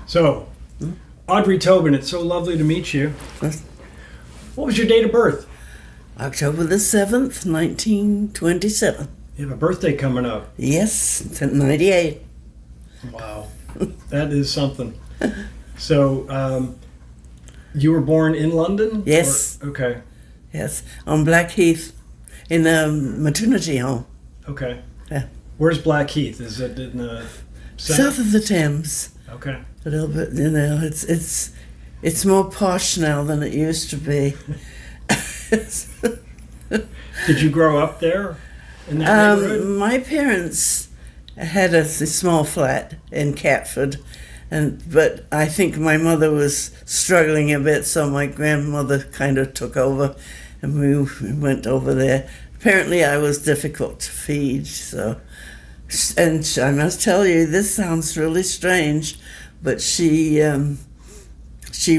So, Audrey Tobin, it's so lovely to meet you. What was your date of birth? October the 7th, 1927. You have a birthday coming up. Yes, 98. Wow. That is something. So, you were born in London? Yes. Okay. Yes, on Blackheath in a maternity home. Okay. Yeah. Where's Blackheath? Is it in the South of the Thames. Okay. A little bit, it's more posh now than it used to be. Did you grow up there in that neighborhood? My parents had a small flat in Catford, but I think my mother was struggling a bit, so my grandmother kind of took over, and we went over there. Apparently, I was difficult to feed, so. And I must tell you, this sounds really strange, but she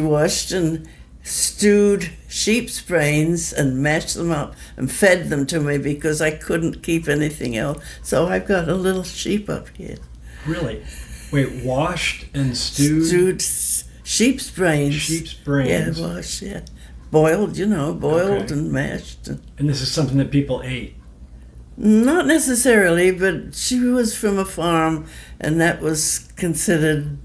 washed and stewed sheep's brains and mashed them up and fed them to me because I couldn't keep anything else. So I've got a little sheep up here. Really? Wait, washed and stewed? Stewed sheep's brains. Sheep's brains. Yeah, washed, yeah. Boiled, boiled Okay. and mashed. And this is something that people ate? Not necessarily, but she was from a farm, and that was considered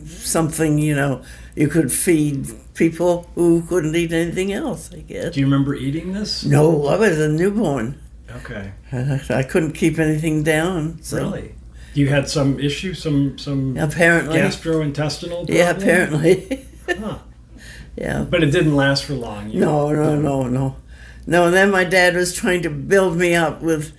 something, you could feed people who couldn't eat anything else, I guess. Do you remember eating this? No, I was a newborn. Okay. I couldn't keep anything down. So. Really? You had some issue, some Apparently. gastrointestinal problem? Yeah, apparently. Huh. Yeah. But it didn't last for long. No. No, and then my dad was trying to build me up with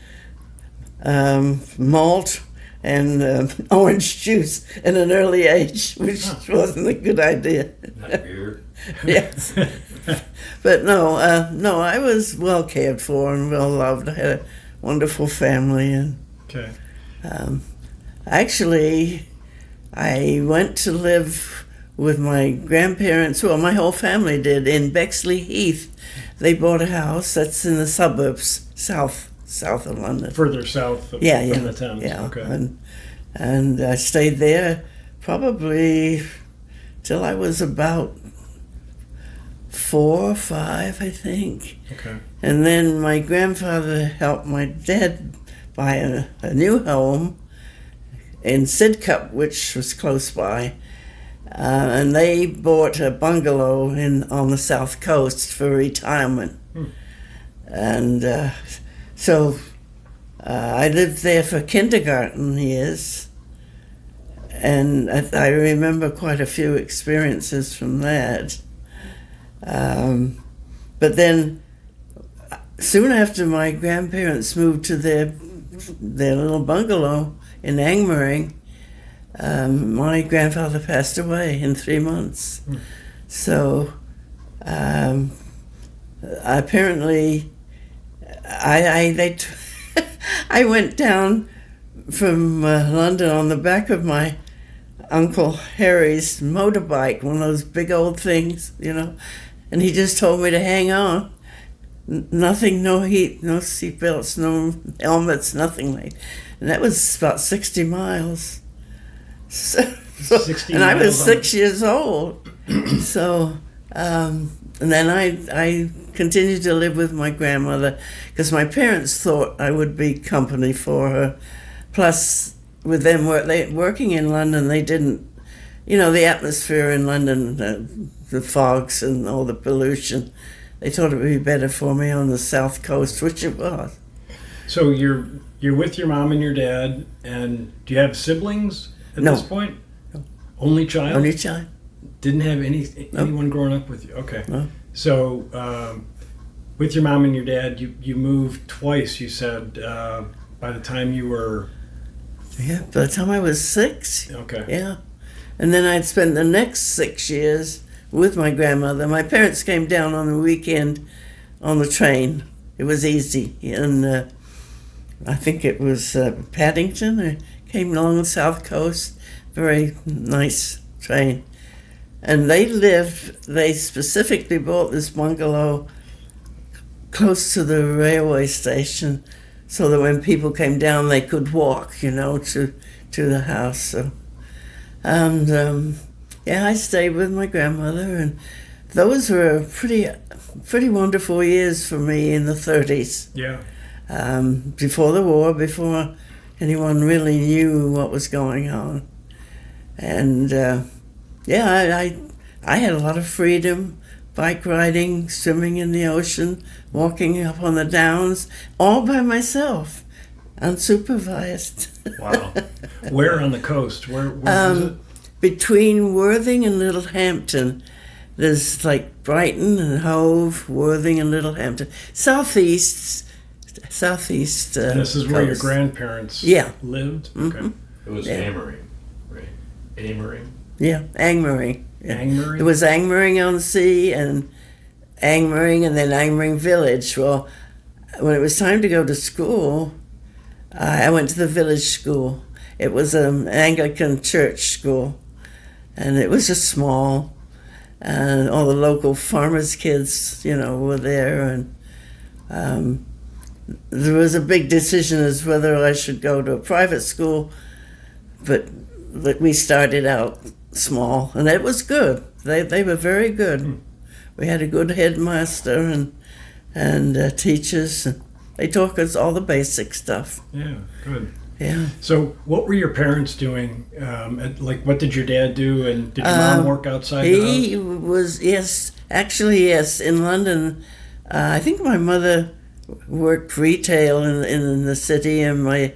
malt and orange juice at an early age, which wasn't a good idea. Not weird. Yes. But no, I was well cared for and well loved. I had a wonderful family. And Okay. actually, I went to live with my grandparents, well, my whole family did, in Bexley Heath. They bought a house that's in the suburbs, south of London. Further south from the Thames. Yeah. Okay. And I stayed there probably till I was about 4 or 5, I think. Okay. And then my grandfather helped my dad buy a new home in Sidcup, which was close by. And they bought a bungalow on the south coast for retirement. And so I lived there for kindergarten years. And I remember quite a few experiences from that. But then soon after my grandparents moved to their little bungalow in Angmering, my grandfather passed away in 3 months. So apparently I went down from London on the back of my Uncle Harry's motorbike, one of those big old things, and he just told me to hang on. Nothing, no heat, no seatbelts, no helmets, nothing like. And that was about 60 miles. So, 60 and I was miles 6 years old. So, and then I continued to live with my grandmother because my parents thought I would be company for her. Plus, with them working in London, they didn't, the atmosphere in London, the fogs and all the pollution, they thought it would be better for me on the south coast, which it was. So you're with your mom and your dad, and do you have siblings at this point? No. Only child? Only child. Didn't have anyone growing up with you? Okay. No. So with your mom and your dad, you moved twice, you said, by the time you were... Yeah, by the time I was 6. Okay. Yeah. And then I'd spent the next 6 years with my grandmother. My parents came down on the weekend on the train. It was easy. And I think it was Paddington. Or came along the south coast. Very nice train. And they specifically bought this bungalow close to the railway station so that when people came down, they could walk, to the house. So, and Yeah, I stayed with my grandmother, and those were pretty wonderful years for me in the 30s. Yeah. Before the war, before anyone really knew what was going on. And yeah, I had a lot of freedom, bike riding, swimming in the ocean, walking up on the downs, all by myself, unsupervised. Wow. Where on the coast? Where was it? Between Worthing and Littlehampton, there's like Brighton and Hove, Worthing and Littlehampton. Southeast. And this is where your coast. grandparents lived? Mm-hmm. Okay. It was Amory, right? Amory. Yeah, Angmering. Yeah. Angmering? It was Angmering on the Sea and Angmering and then Angmering Village. Well, when it was time to go to school, I went to the village school. It was an Anglican church school, and it was just small. And all the local farmers' kids, were there, and there was a big decision as whether I should go to a private school, but we started out small, and it was good. They were very good. We had a good headmaster and teachers, and they taught us all the basic stuff. Yeah, good. Yeah. So, what were your parents doing? What did your dad do? And did your mom work outside the house? He was, yes, in London. I think my mother worked retail in the city, and my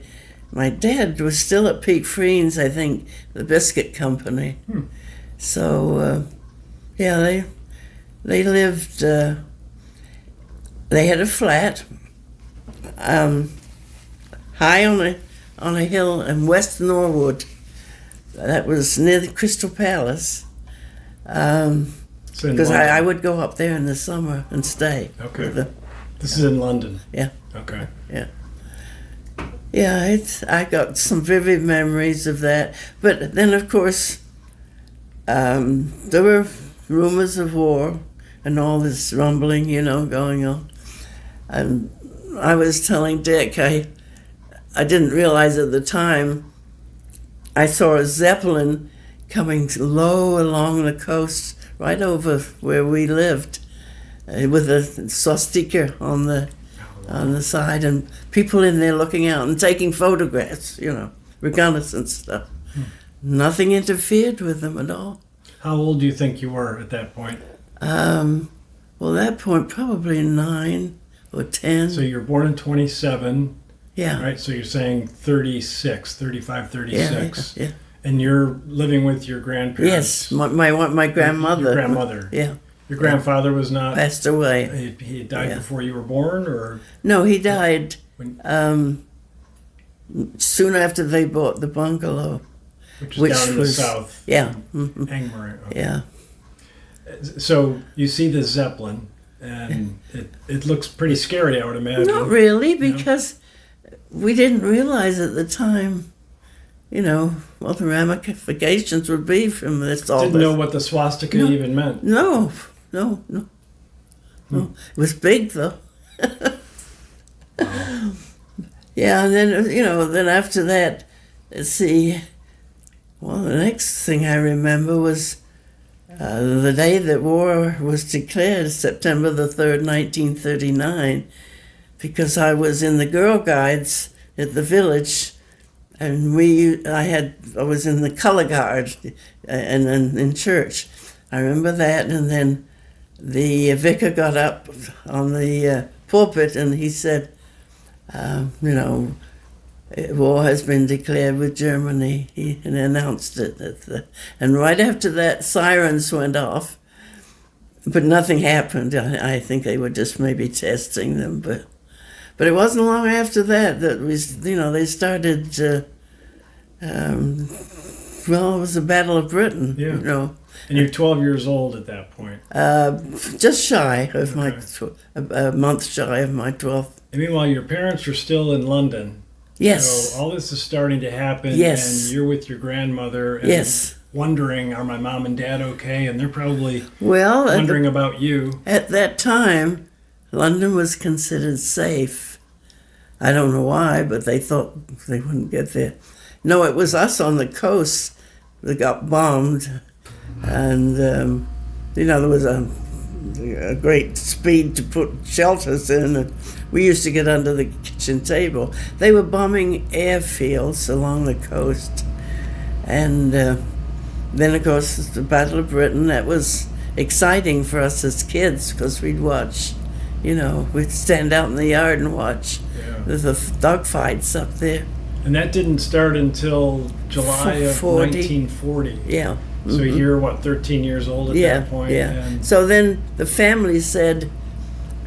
dad was still at Pete Freen's, I think, the biscuit company. So, yeah, they lived. They had a flat high on a hill in West Norwood. That was near the Crystal Palace. Because I would go up there in the summer and stay. Okay. This is in London. Yeah. Okay. Yeah. Yeah, I got some vivid memories of that. But then, of course, there were rumors of war and all this rumbling, going on. And I was telling Dick, I didn't realize at the time, I saw a Zeppelin coming low along the coast, right over where we lived, with a swastika on the side, and people in there looking out and taking photographs, reconnaissance stuff. Nothing interfered with them at all. How old do you think you were at that point? Well, at that point, probably 9 or 10. So you were born in 27. Yeah. Right, so you're saying 35, 36. Yeah. And you're living with your grandparents. Yes, my grandmother. Your grandmother. Yeah. Your grandfather was not... Passed away. He died before you were born, or... No, he died soon after they bought the bungalow. Which was down in the south. Yeah. Angmering. Okay. Yeah. So you see the Zeppelin, and it looks pretty scary, I would imagine. Not really, because we didn't realize at the time, what the ramifications would be from this. Didn't know what the swastika even meant. No. It was big, though. Yeah, and then, then after that, let's see, well, the next thing I remember was the day that war was declared, September the 3rd, 1939, because I was in the Girl Guides at the village, and I was in the color guard and in church. I remember that, and then the vicar got up on the pulpit and he said, war has been declared with Germany. He announced it. And right after that, sirens went off, but nothing happened. I think they were just maybe testing them, but it wasn't long after that they started. It was the Battle of Britain. Yeah. And you're 12 years old at that point. Just shy of a month shy of my 12th. And meanwhile, your parents are still in London. Yes. So all this is starting to happen. Yes. And you're with your grandmother. And yes. Wondering, are my mom and dad okay? And they're probably wondering about you. At that time, London was considered safe. I don't know why, but they thought they wouldn't get there. No, it was us on the coast that got bombed. And, there was a great speed to put shelters in. And we used to get under the kitchen table. They were bombing airfields along the coast. And then, of course, the Battle of Britain. That was exciting for us as kids because we'd watch, we'd stand out in the yard and watch the dogfights up there. And that didn't start until July of 1940. Yeah. So you're, 13 years old at that point? Yeah. And So then the family said,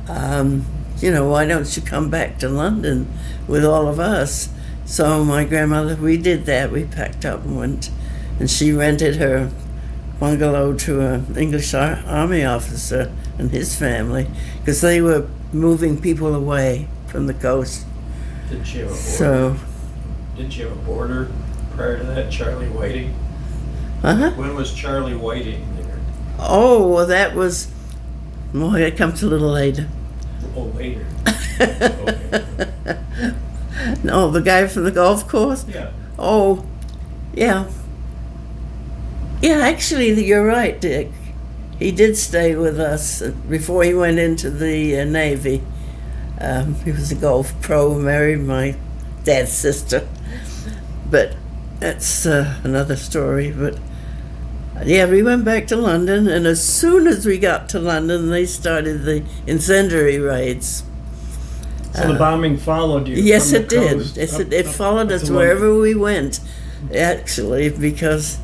why don't you come back to London with all of us? So my grandmother, we did that. We packed up and went, and she rented her bungalow to an English army officer and his family because they were moving people away from the coast. Didn't she have a border? So, Didn't you have a border prior to that, Charlie Whiting? When was Charlie Whiting there? oh, well, that comes a little later. Oh, later. Okay. No, the guy from the golf course? Yeah. Oh, yeah. Yeah, actually, you're right, Dick. He did stay with us before he went into the Navy. He was a golf pro, married my dad's sister. But that's another story. But yeah, we went back to London, and as soon as we got to London, they started the incendiary raids. so the bombing followed you? Yes, from it the did. coast It up followed to us London. wherever we went, actually, because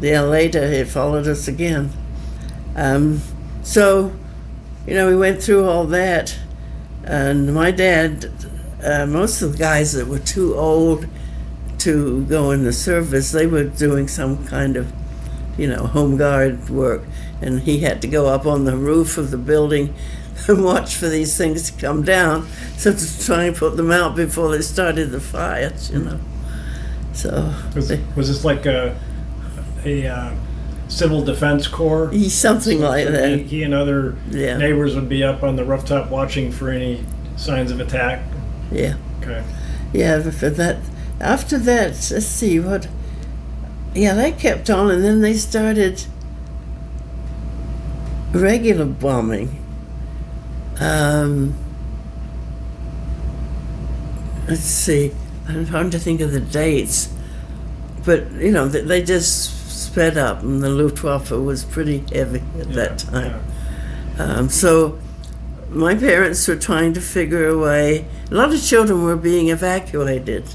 later it followed us again. So, we went through all that, and my dad, most of the guys that were too old to go in the service, they were doing some kind of, home guard work, and he had to go up on the roof of the building and watch for these things to come down, so to try and put them out before they started the fires, So Was this like a civil defense corps? something like that. He and other Yeah. neighbors would be up on the rooftop watching for any signs of attack? Yeah. Okay. Yeah, but for that, after that, let's see what. Yeah, they kept on, and then they started regular bombing. Let's see, I'm trying to think of the dates, but they just sped up, and the Luftwaffe was pretty heavy at that time. So my parents were trying to figure a way. A lot of children were being evacuated.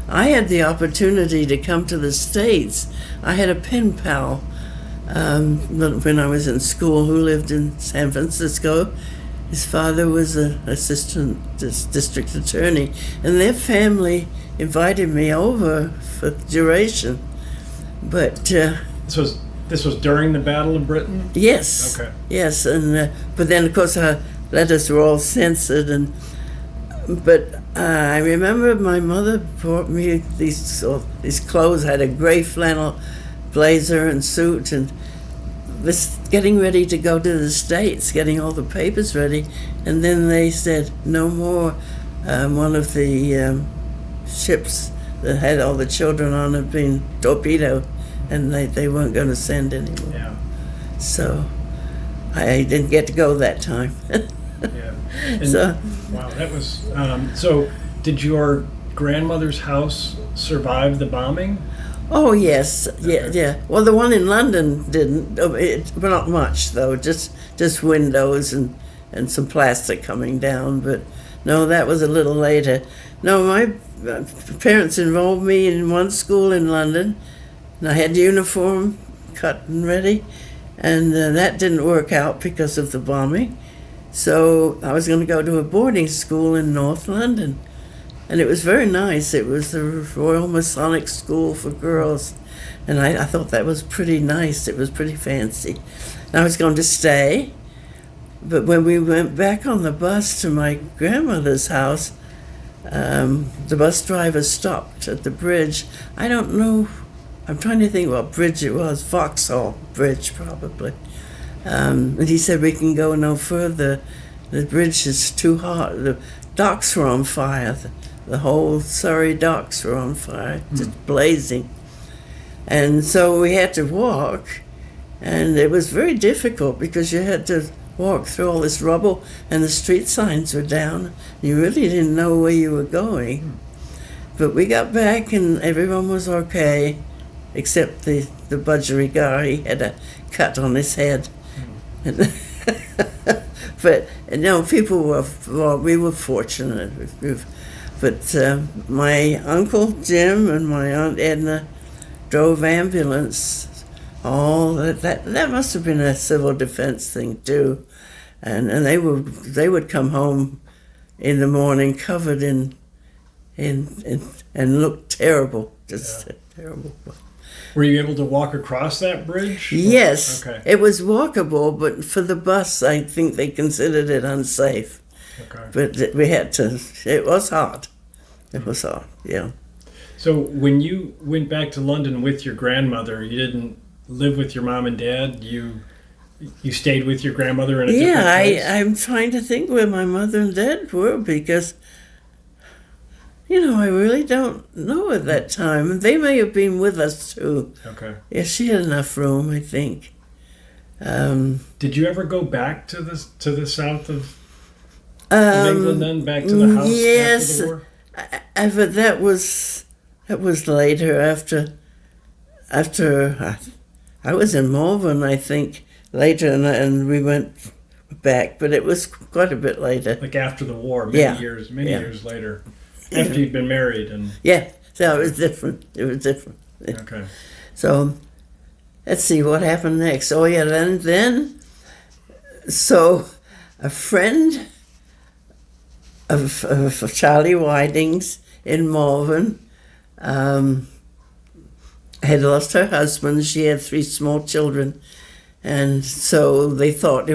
I had the opportunity to come to the States. I had a pen pal when I was in school who lived in San Francisco. His father was an assistant district attorney, and their family invited me over for duration. But This was during the Battle of Britain? yes, Okay. yes, and but then of course our letters were all censored, but I remember my mother brought me these clothes. I had a gray flannel blazer and suit, and was getting ready to go to the States, getting all the papers ready, and then they said no more. One of the ships that had all the children on had been torpedoed, and they weren't going to send anymore. Yeah. So I didn't get to go that time. Yeah. And, So wow, that was. So, did your grandmother's house survive the bombing? oh yes, yeah, Okay. yeah. Well, the one in London didn't. But not much though. Just windows and some plastic coming down. But no, that was a little later. No, my parents enrolled me in one school in London, and I had uniform cut and ready, and that didn't work out because of the bombing. So I was going to go to a boarding school in North London, and it was very nice. It was the Royal Masonic School for girls, and I thought that was pretty nice. It was pretty fancy. And I was going to stay, but when we went back on the bus to my grandmother's house, the bus driver stopped at the bridge. I don't know. I'm trying to think what bridge it was. Vauxhall Bridge, probably. And he said, we can go no further. The bridge is too hot. The docks were on fire. The whole Surrey docks were on fire, just blazing. And so we had to walk. And it was very difficult because you had to walk through all this rubble and the street signs were down. You really didn't know where you were going. But we got back and everyone was okay, except the budgery guy. He had a cut on his head. But no, people were, well, we were fortunate. But my Uncle Jim and my Aunt Edna drove ambulance. All that must have been a civil defense thing too, and they would come home in the morning covered in and look terrible, just terrible. Were you able to walk across that bridge? Yes, Okay. it was walkable, but for the bus, I think they considered it unsafe. Okay. But we had to. It was hard. It was hard. Yeah. So when you went back to London with your grandmother, you didn't live with your mom and dad. You stayed with your grandmother in a different place? I'm trying to think where my mother and dad were because, I really don't know at that time. They may have been with us too. Okay. Yeah, she had enough room, I think. Did you ever go back to the south of England then, back to the house yes, after the war? But that was later after I was in Malvern, I think, later, and we went back, but it was quite a bit later. Like after the war, many years later, after you'd been married and. Yeah, so it was different. It was different. Okay. So, let's see what happened next. Oh yeah, then, so a friend of Charlie Whiting's in Malvern had lost her husband. She had 3 small children, and so they thought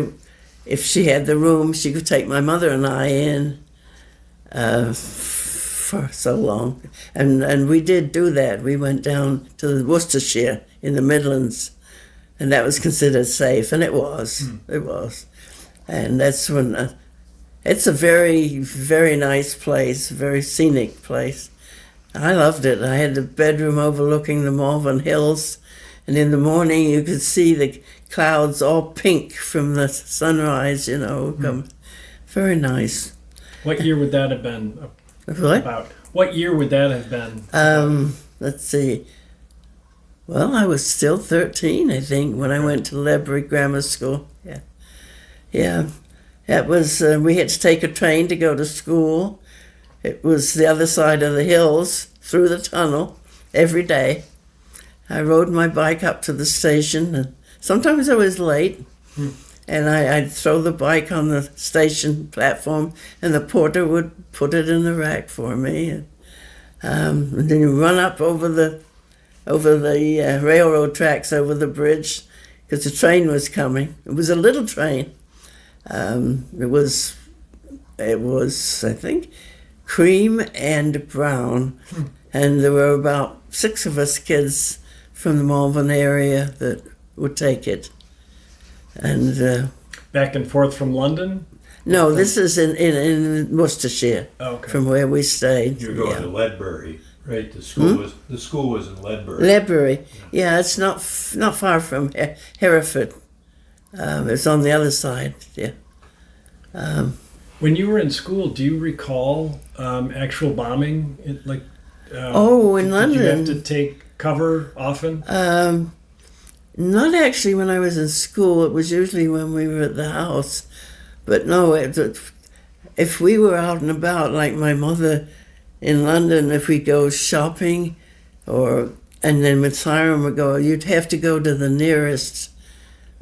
if she had the room, she could take my mother and I in for so long. And we did do that. We went down to Worcestershire in the Midlands, and that was considered safe, and it was. It was. And that's when it's a very, very nice place, very scenic place. I loved it. I had the bedroom overlooking the Malvern Hills, and in the morning you could see the clouds all pink from the sunrise, come. Very nice. What year would that have been? What? About what year would that have been? Let's see. Well, I was still 13, I think, when I went to Ledbury Grammar School. Yeah. Yeah. That was, we had to take a train to go to school. It was the other side of the hills, through the tunnel, every day. I rode my bike up to the station, and sometimes I was late, and I'd throw the bike on the station platform, and the porter would put it in the rack for me. And then you run up over the railroad tracks, over the bridge, because the train was coming. It was a little train. It was, I think, cream and brown, and there were about 6 of us kids from the Malvern area that would take it. And back and forth from London? No, this is in Worcestershire. Oh, okay. From where we stayed. You're going to Ledbury, right? The school was in Ledbury. Ledbury, yeah, it's not far from Hereford. It's on the other side. Yeah. When you were in school, do you recall actual bombing? In London. Did you have to take cover often? Not actually when I was in school. It was usually when we were at the house. But no, if we were out and about, like my mother in London, if we go shopping, and then with siren would go, you'd have to go to the nearest.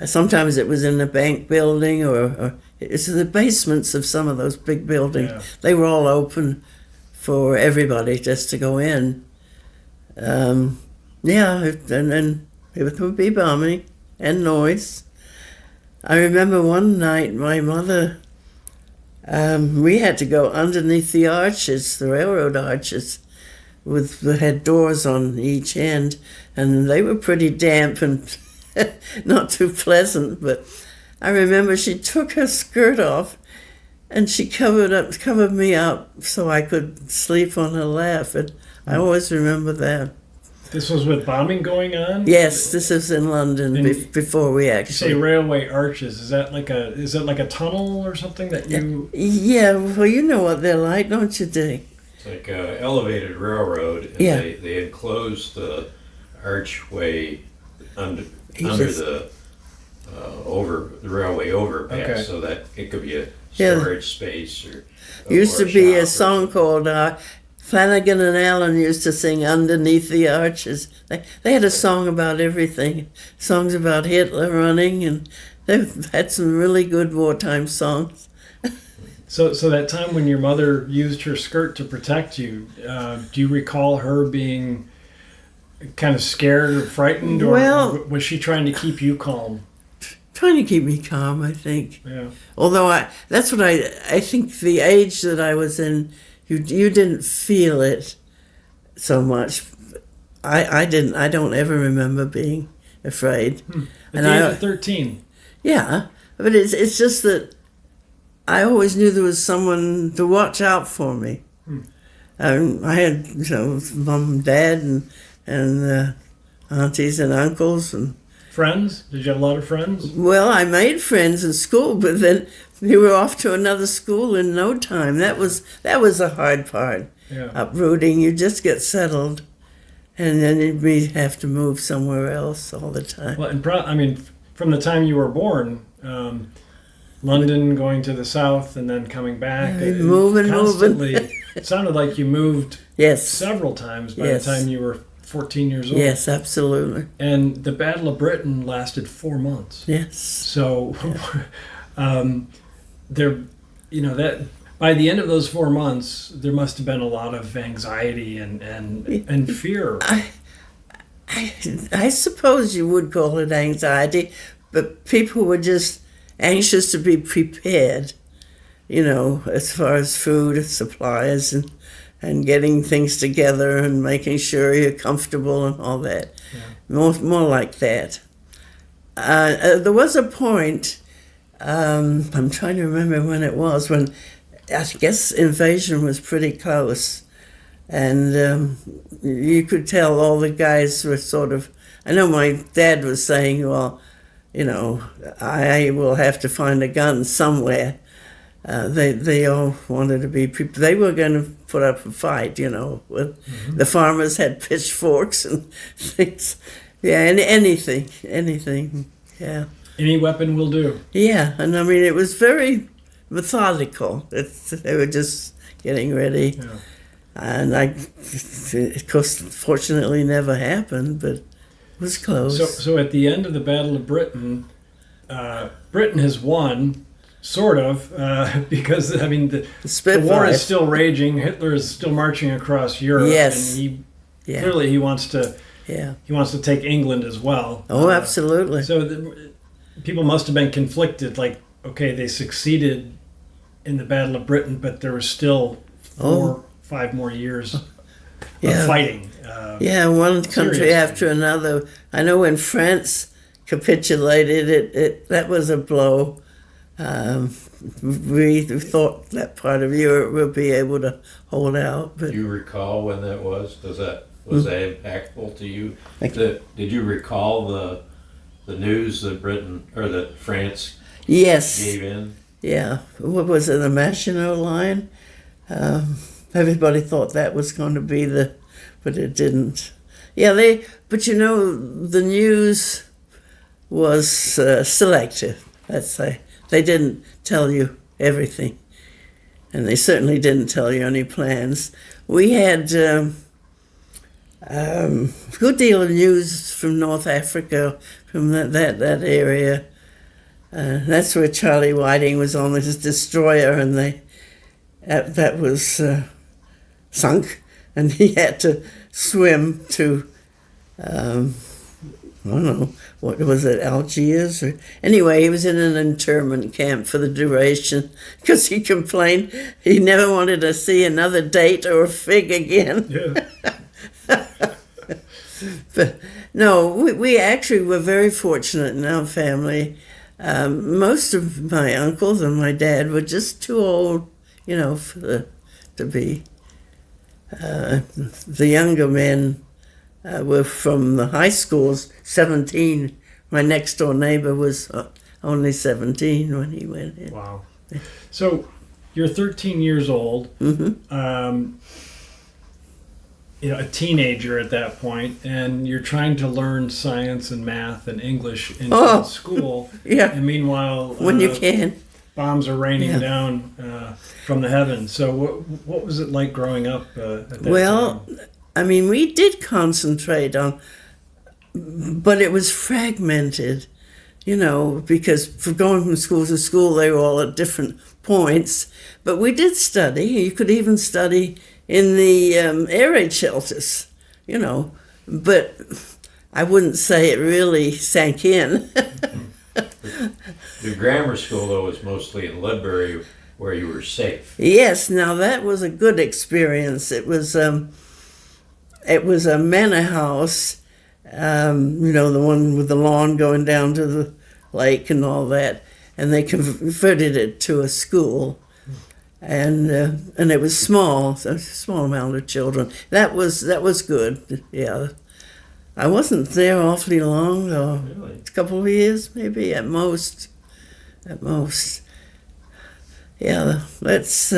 Sometimes it was in the bank building, or it's in the basements of some of those big buildings. Yeah. They were all open for everybody just to go in. And then it would be bombing and noise. I remember one night my mother, we had to go underneath the arches, the railroad arches, that had doors on each end, and they were pretty damp and not too pleasant, but I remember she took her skirt off and she covered me up so I could sleep on her lap, and I always remember that. This was with bombing going on? Yes, this is in London before we You say actually. railway arches. Is that like a tunnel or something that you? Yeah, well, you know what they're like, don't you, Dick? It's like an elevated railroad, and Yeah. they enclosed the archway under just- the the railway overpass, Okay. so that it could be a Yeah. storage space or. Used or to be shop a or song something. called Flanagan and Allen used to sing Underneath the Arches. They had a song about everything. Songs about Hitler running, and they've had some really good wartime songs. So that time when your mother used her skirt to protect you, do you recall her being kind of scared or frightened, or Well- was she trying to keep you calm? Trying to keep me calm, I think. Yeah. Although that's what I think the age that I was in, you didn't feel it so much. I didn't. I don't ever remember being afraid. At the age of 13. Yeah, but it's just that I always knew there was someone to watch out for me. I had mom and dad and aunties and uncles and. Friends? Did you have a lot of friends? Well, I made friends in school, but then we were off to another school in no time. That was the hard part. Yeah. Uprooting, you just get settled, and then you'd have to move somewhere else all the time. Well, from the time you were born, London, going to the south, and then coming back. Yeah, moving. Constantly. It sounded like you moved Yes, several times by Yes. the time you were 14 years old. yes, absolutely. And the Battle of Britain lasted 4 months. Yes, So, that by the end of those 4 months, there must have been a lot of anxiety and fear. I suppose you would call it anxiety, but people were just anxious to be prepared, as far as food supplies and getting things together and making sure you're comfortable and all that. Yeah. More like that. There was a point, I'm trying to remember when it was, when I guess invasion was pretty close. And you could tell all the guys were sort of, I know my dad was saying, well, I will have to find a gun somewhere. They all wanted to be they were going to put up a fight, The farmers had pitchforks and things. Yeah, and anything, yeah. Any weapon will do. Yeah, and it was very methodical. They were just getting ready. Yeah. And of course, fortunately never happened, but it was close. So at the end of the Battle of Britain, Britain has won, sort of, because the war is still raging. Hitler is still marching across Europe, Yes. and clearly he wants to take England as well. Oh, absolutely. So people must have been conflicted. Like, okay, they succeeded in the Battle of Britain, but there was still 5 more years of fighting. One country seriously. after another. I know when France capitulated, that was a blow. We thought that part of Europe would be able to hold out, but Do you recall when that was? Was that impactful to you? Did you recall the news that Britain or that France yes, gave in? yeah. What was it? The Maginot Line. Everybody thought that was going to be but it didn't. Yeah, but the news was selective. Let's say they didn't tell you everything, and they certainly didn't tell you any plans. We had a good deal of news from North Africa, from that area. That's where Charlie Whiting was on his destroyer, and that was sunk, and he had to swim to, I don't know, what was it, Algiers? Anyway, he was in an internment camp for the duration because he complained he never wanted to see another date or a fig again. Yeah. But no, we actually were very fortunate in our family. Most of my uncles and my dad were just too old, to be. The younger men were from the high schools, 17. My next door neighbor was only 17 when he went in. Wow. So you're 13 years old, a teenager at that point, and you're trying to learn science and math and English in school. Yeah. And meanwhile, When you can. bombs are raining down from the heavens. So what was it like growing up at that time? I mean, we did concentrate on, but it was fragmented, because for going from school to school, they were all at different points. But we did study. You could even study in the air raid shelters, but I wouldn't say it really sank in. The grammar school, though, was mostly in Ledbury, where you were safe. Yes, now that was a good experience. It was a manor house, the one with the lawn going down to the lake and all that, and they converted it to a school, and it was small, so a small amount of children. That was good. Yeah, I wasn't there awfully long, though. Really? A couple of years, maybe at most. Yeah, that's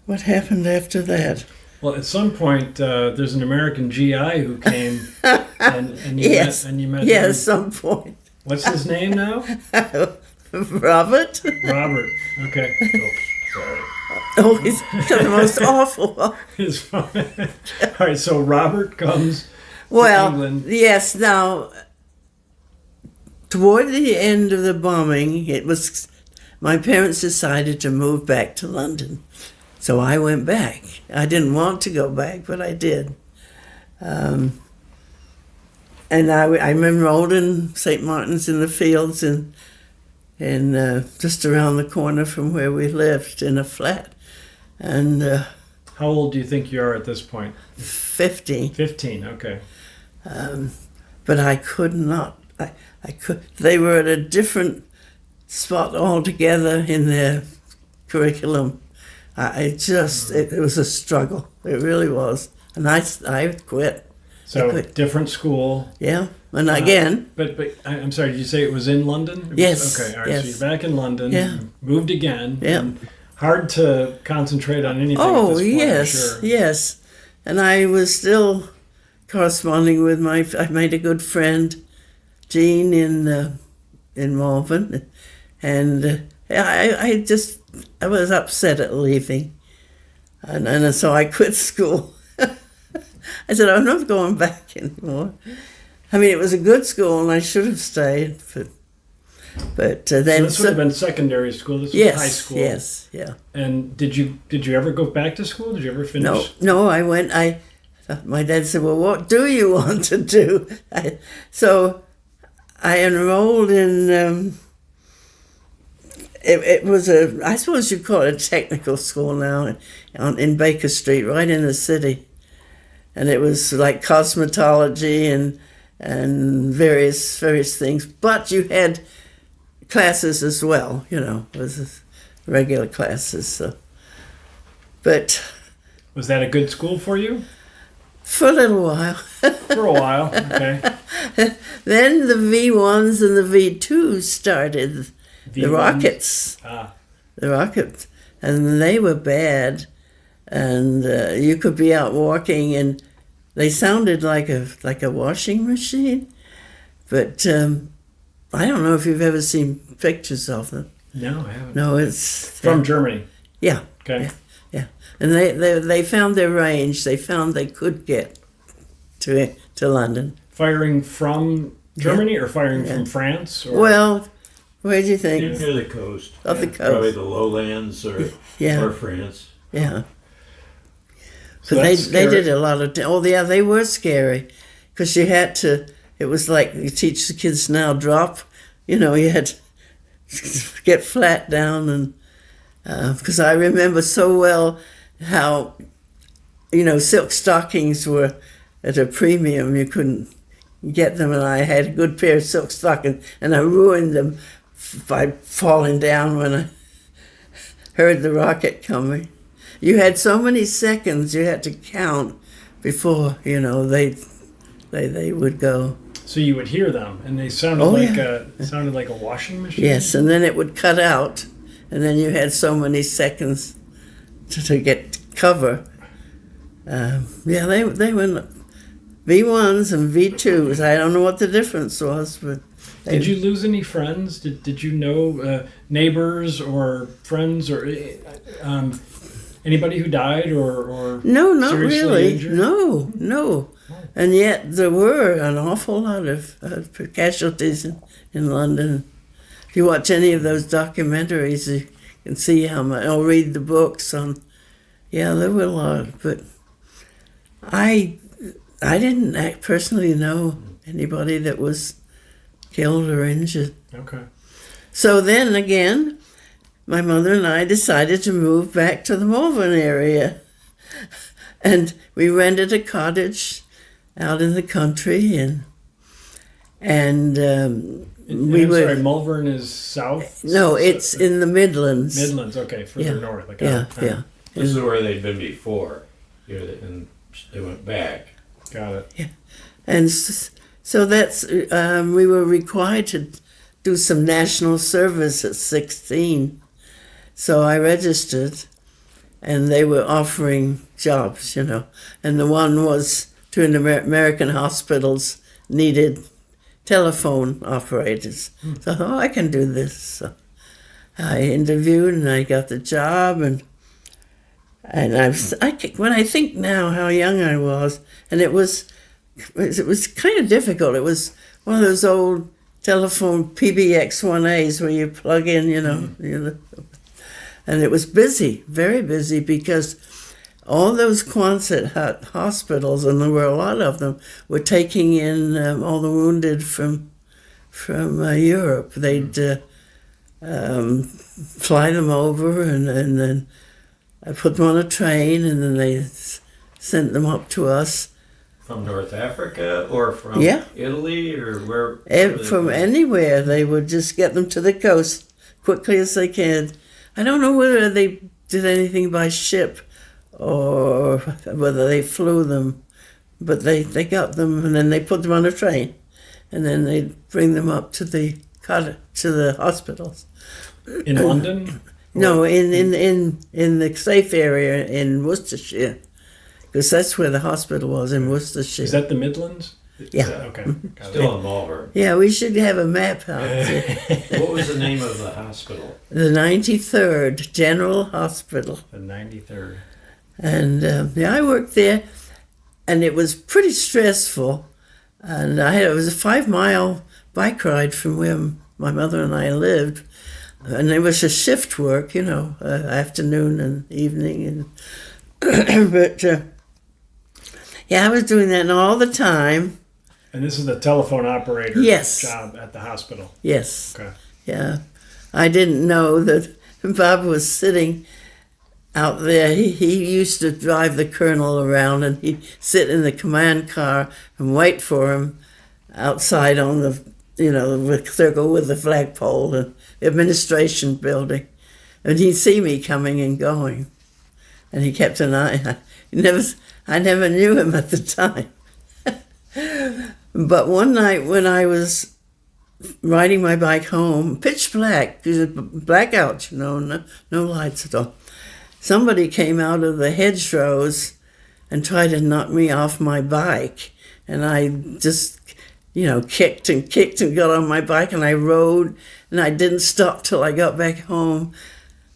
what happened after that. Well, at some point, there's an American GI who came, and you met Yeah, him. at some point. What's his name now? Robert. Robert. Okay. Oh, sorry. Oh, he's the most awful. His phone. All right. So Robert comes to Well, England. yes. Now, toward the end of the bombing, my parents decided to move back to London. So I went back. I didn't want to go back, but I did. And I'm enrolled in St. Martin's in the Fields and just around the corner from where we lived in a flat. And How old do you think you are at this point? 15. 15. Okay. But I could not. I could. They were at a different spot altogether in their curriculum. It was a struggle. It really was. And I quit. So I quit. different school. Yeah. And again. But I'm sorry. Did you say it was in London? It was- Yes, Okay. All right. yes. So you're back in London. Yeah. Moved again. Yeah. And hard to concentrate on anything. Oh, at this point, yes. I'm sure. Yes. And I was still corresponding with I made a good friend, Jean, in Malvern. And I was upset at leaving. And so I quit school. I said, I'm not going back anymore. I mean, it was a good school and I should have stayed. But So then... this would have been secondary school. This was yes, high school. yes, yeah. And did you ever go back to school? Did you ever finish? No, I went. My dad said, well, what do you want to do? So I enrolled in... It was I suppose you'd call it a technical school now, in Baker Street, right in the city. And it was like cosmetology and various things. But you had classes as well, it was regular classes. So. But... Was that a good school for you? For a little while. For a while, okay. Then the V1s and the V2s started. The V1s? rockets. The rockets. And they were bad. And you could be out walking and they sounded like a washing machine. But I don't know if you've ever seen pictures of them. No, I haven't. No, it's... From Germany. Yeah. Okay. Yeah. And they found their range. They found they could get to London. Firing from Germany or firing from France? Or? Well, where do you think? Near the coast. Of the coast. Probably the lowlands or France. Yeah. So But they that's scary. did a lot of... they were scary. Because you had to... It was like you teach the kids now, drop. You had to get flat down. And because I remember so well how, silk stockings were at a premium. You couldn't get them. And I had a good pair of silk stockings. And I ruined them by falling down when I heard the rocket coming. You had so many seconds you had to count before, they would go. So you would hear them, and they sounded sounded like a washing machine. Yes, and then it would cut out, and then you had so many seconds to get cover. They were V1s and V2s. I don't know what the difference was, but did you lose any friends? Did you know neighbors or friends or anybody who died or no, not seriously really. injured? No. And yet there were an awful lot of casualties in London. If you watch any of those documentaries, you can see how much, or read the books on. Yeah, there were a lot, but I didn't personally know anybody that was killed or injured. Okay. So then again, my mother and I decided to move back to the Malvern area. And we rented a cottage out in the country, Sorry, Malvern is south? No, it's in the Midlands. Midlands, okay, further north. Like Yeah. This is where they'd been before, and they went back. Got it. Yeah. And so that's, we were required to do some national service at 16. So I registered, and they were offering jobs, And the one was to American hospitals needed telephone operators. So I thought, I can do this. So I interviewed, and I got the job, and when I think now how young I was, and it was kind of difficult. It was one of those old telephone PBX-1As where you plug in, and it was busy, very busy, because all those Quonset hut hospitals, and there were a lot of them, were taking in all the wounded from Europe. They'd fly them over, and then I put them on a train, and then they sent them up to us. From North Africa or from Italy or where? From anywhere. They would just get them to the coast quickly as they can. I don't know whether they did anything by ship or whether they flew them, but they got them, and then they put them on a train, and then they'd bring them up to the hospitals. In London? No, in the safe area in Worcestershire, because that's where the hospital was, in Worcestershire. Is that the Midlands? Yeah. Okay. Still in Malvern. Yeah, we should have a map out. What was the name of the hospital? The 93rd General Hospital. The 93rd. And I worked there, and it was pretty stressful. And it was a 5-mile bike ride from where my mother and I lived. And it was a shift work, afternoon and evening. And but I was doing that all the time. And this is the telephone operator job at the hospital? Yes. Okay. Yeah. I didn't know that Bob was sitting out there. He used to drive the colonel around, and he'd sit in the command car and wait for him outside on the circle with the flagpole and the administration building. And he'd see me coming and going. And he kept an eye. I never knew him at the time. But one night when I was riding my bike home, pitch black, blackout, no lights at all. Somebody came out of the hedgerows and tried to knock me off my bike. And I just, kicked and got on my bike, and I rode, and I didn't stop till I got back home.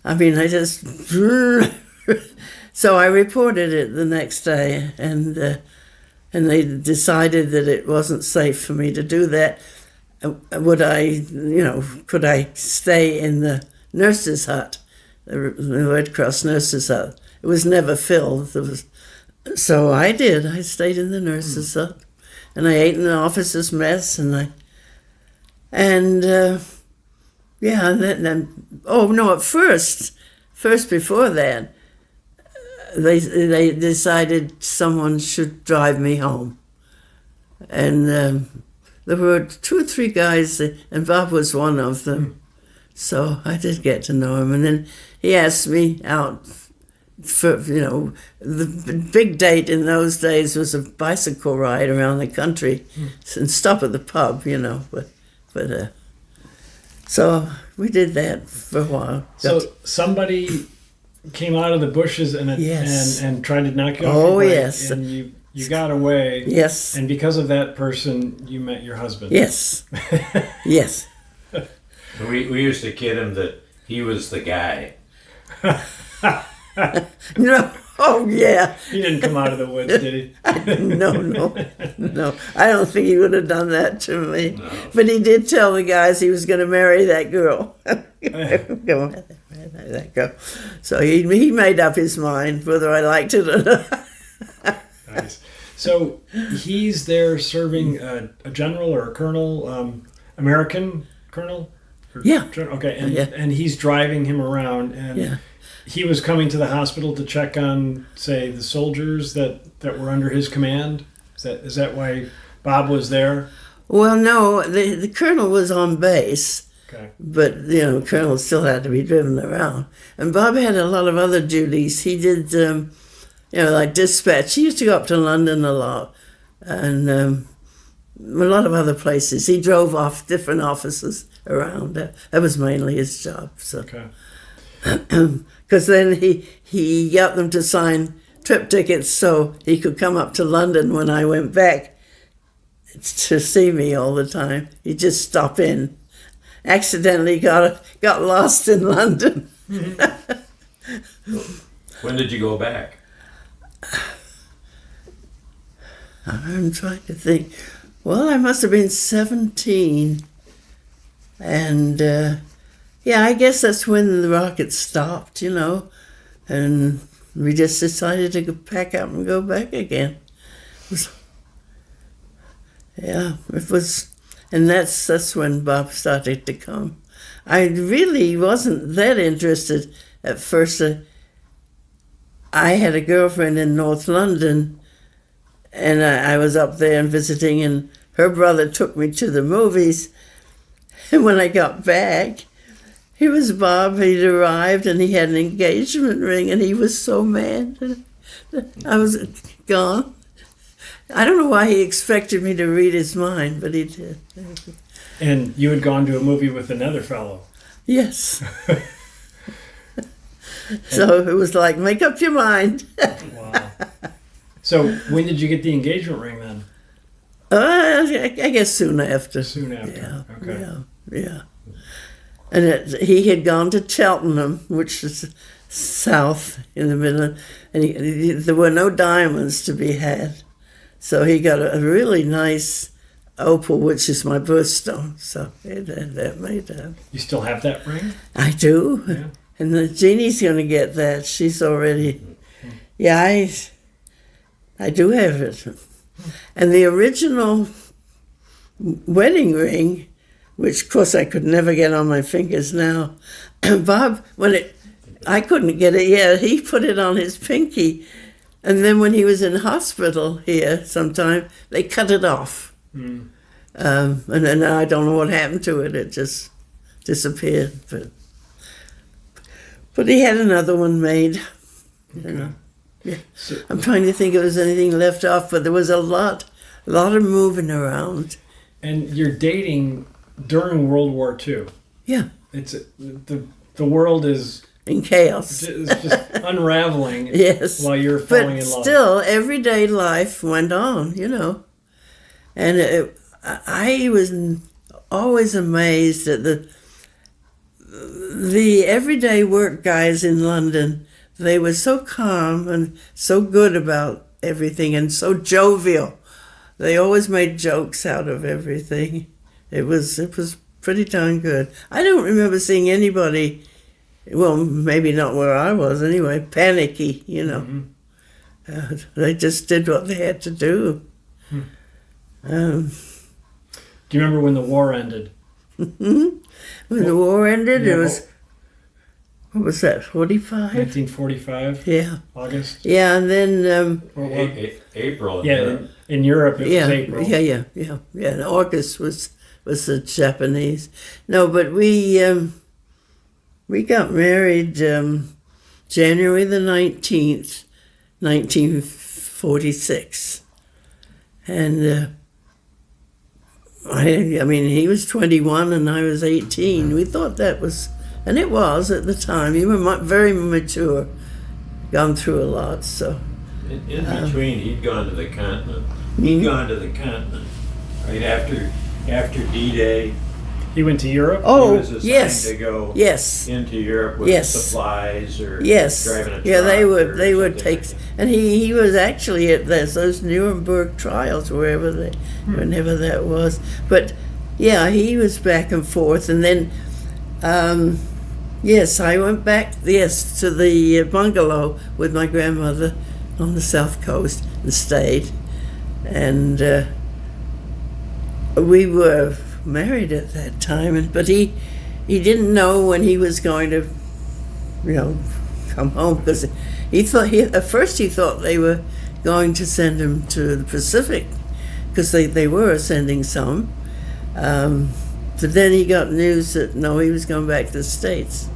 I mean, I just... So I reported it the next day, and they decided that it wasn't safe for me to do that. Could I stay in the nurse's hut, the Red Cross nurse's hut? It was never filled. So I did. I stayed in the nurse's hut, and I ate in the officer's mess, at first before that, they decided someone should drive me home. And there were 2 or 3 guys, and Bob was one of them. So I did get to know him. And then he asked me out, for, the big date in those days was a bicycle ride around the country and stop at the pub, so we did that for a while. So somebody came out of the bushes Yes. and tried to knock you off Oh, your bike, yes. and you got away. Yes. And because of that person, you met your husband. Yes. Yes. We used to kid him that he was the guy. No. Oh, yeah. He didn't come out of the woods, did he? No. I don't think he would have done that to me. No. But he did tell the guys he was going to marry that girl. Go on, that girl. So he made up his mind whether I liked it or not. Nice. So he's there serving a general or a colonel, American colonel? Yeah. Okay, Yeah. and he's driving him around, and Yeah. he was coming to the hospital to check on, say, the soldiers that were under his command. Is that why Bob was there? Well, no, the colonel was on base. Okay. But, colonel still had to be driven around. And Bob had a lot of other duties. He did, like dispatch. He used to go up to London a lot and a lot of other places. He drove off different offices around. That was mainly his job. So. Okay. Because then he got them to sign trip tickets so he could come up to London when I went back to see me all the time. He'd just stop in. Accidentally got lost in London. When did you go back? I'm trying to think. Well, I must have been 17. And, I guess that's when the rocket stopped, And we just decided to pack up and go back again. It was... And that's when Bob started to come. I really wasn't that interested at first. I had a girlfriend in North London, and I was up there and visiting, and her brother took me to the movies. And when I got back, here was Bob. He'd arrived, and he had an engagement ring, and he was so mad. I was gone. I don't know why he expected me to read his mind, but he did. And you had gone to a movie with another fellow. Yes. So it was like, make up your mind. Wow. So when did you get the engagement ring then? I guess soon after. Soon after. Yeah. Okay. Yeah. And he had gone to Cheltenham, which is south in the Midland, and there were no diamonds to be had. So he got a really nice opal, which is my birthstone. So that made that. You still have that ring? I do. Yeah. And Jeannie's going to get that. She's already... Yeah, I do have it. And the original wedding ring, which, of course, I could never get on my fingers now. Bob, I couldn't get it yet. He put it on his pinky. And then when he was in hospital here sometime, they cut it off. And then I don't know what happened to it. It just disappeared. But he had another one made. Okay. Yeah. I'm trying to think if there was anything left off, but there was a lot of moving around. And you're dating during World War II. Yeah. It's the world is In chaos. just unraveling. Yes. While you're falling But in love. still, everyday life went on, And I was always amazed at the everyday work guys in London. They were so calm and so good about everything and so jovial. They always made jokes out of everything. It was pretty darn good. I don't remember seeing anybody, well, maybe not where I was anyway, panicky, Mm-hmm. They just did what they had to do. Do you remember when the war ended? When the war ended, Yeah, it was, what was that, 45? 1945, Yeah. August? Yeah, and then, April. Yeah, in Europe it was April. Yeah. And August was the Japanese. No, but we got married January the 19th, 1946. And I mean, he was 21 and I was 18. We thought that was, and it was at the time. You were very mature, gone through a lot, so. In between, he'd gone to the continent. He'd gone to the continent right after D-Day. He went to Europe? Oh, He was assigned yes. to go Yes. into Europe with Yes. supplies or Yes. driving a truck. Yeah, they or would something take, like that. and he was actually at those Nuremberg trials, whenever that was. But yeah, he was back and forth, and then yes, I went back to the bungalow with my grandmother on the south coast and stayed, and we were married at that time, but he didn't know when he was going to, come home, because at first he thought they were going to send him to the Pacific, because they were sending some, but then he got news that no, he was going back to the States.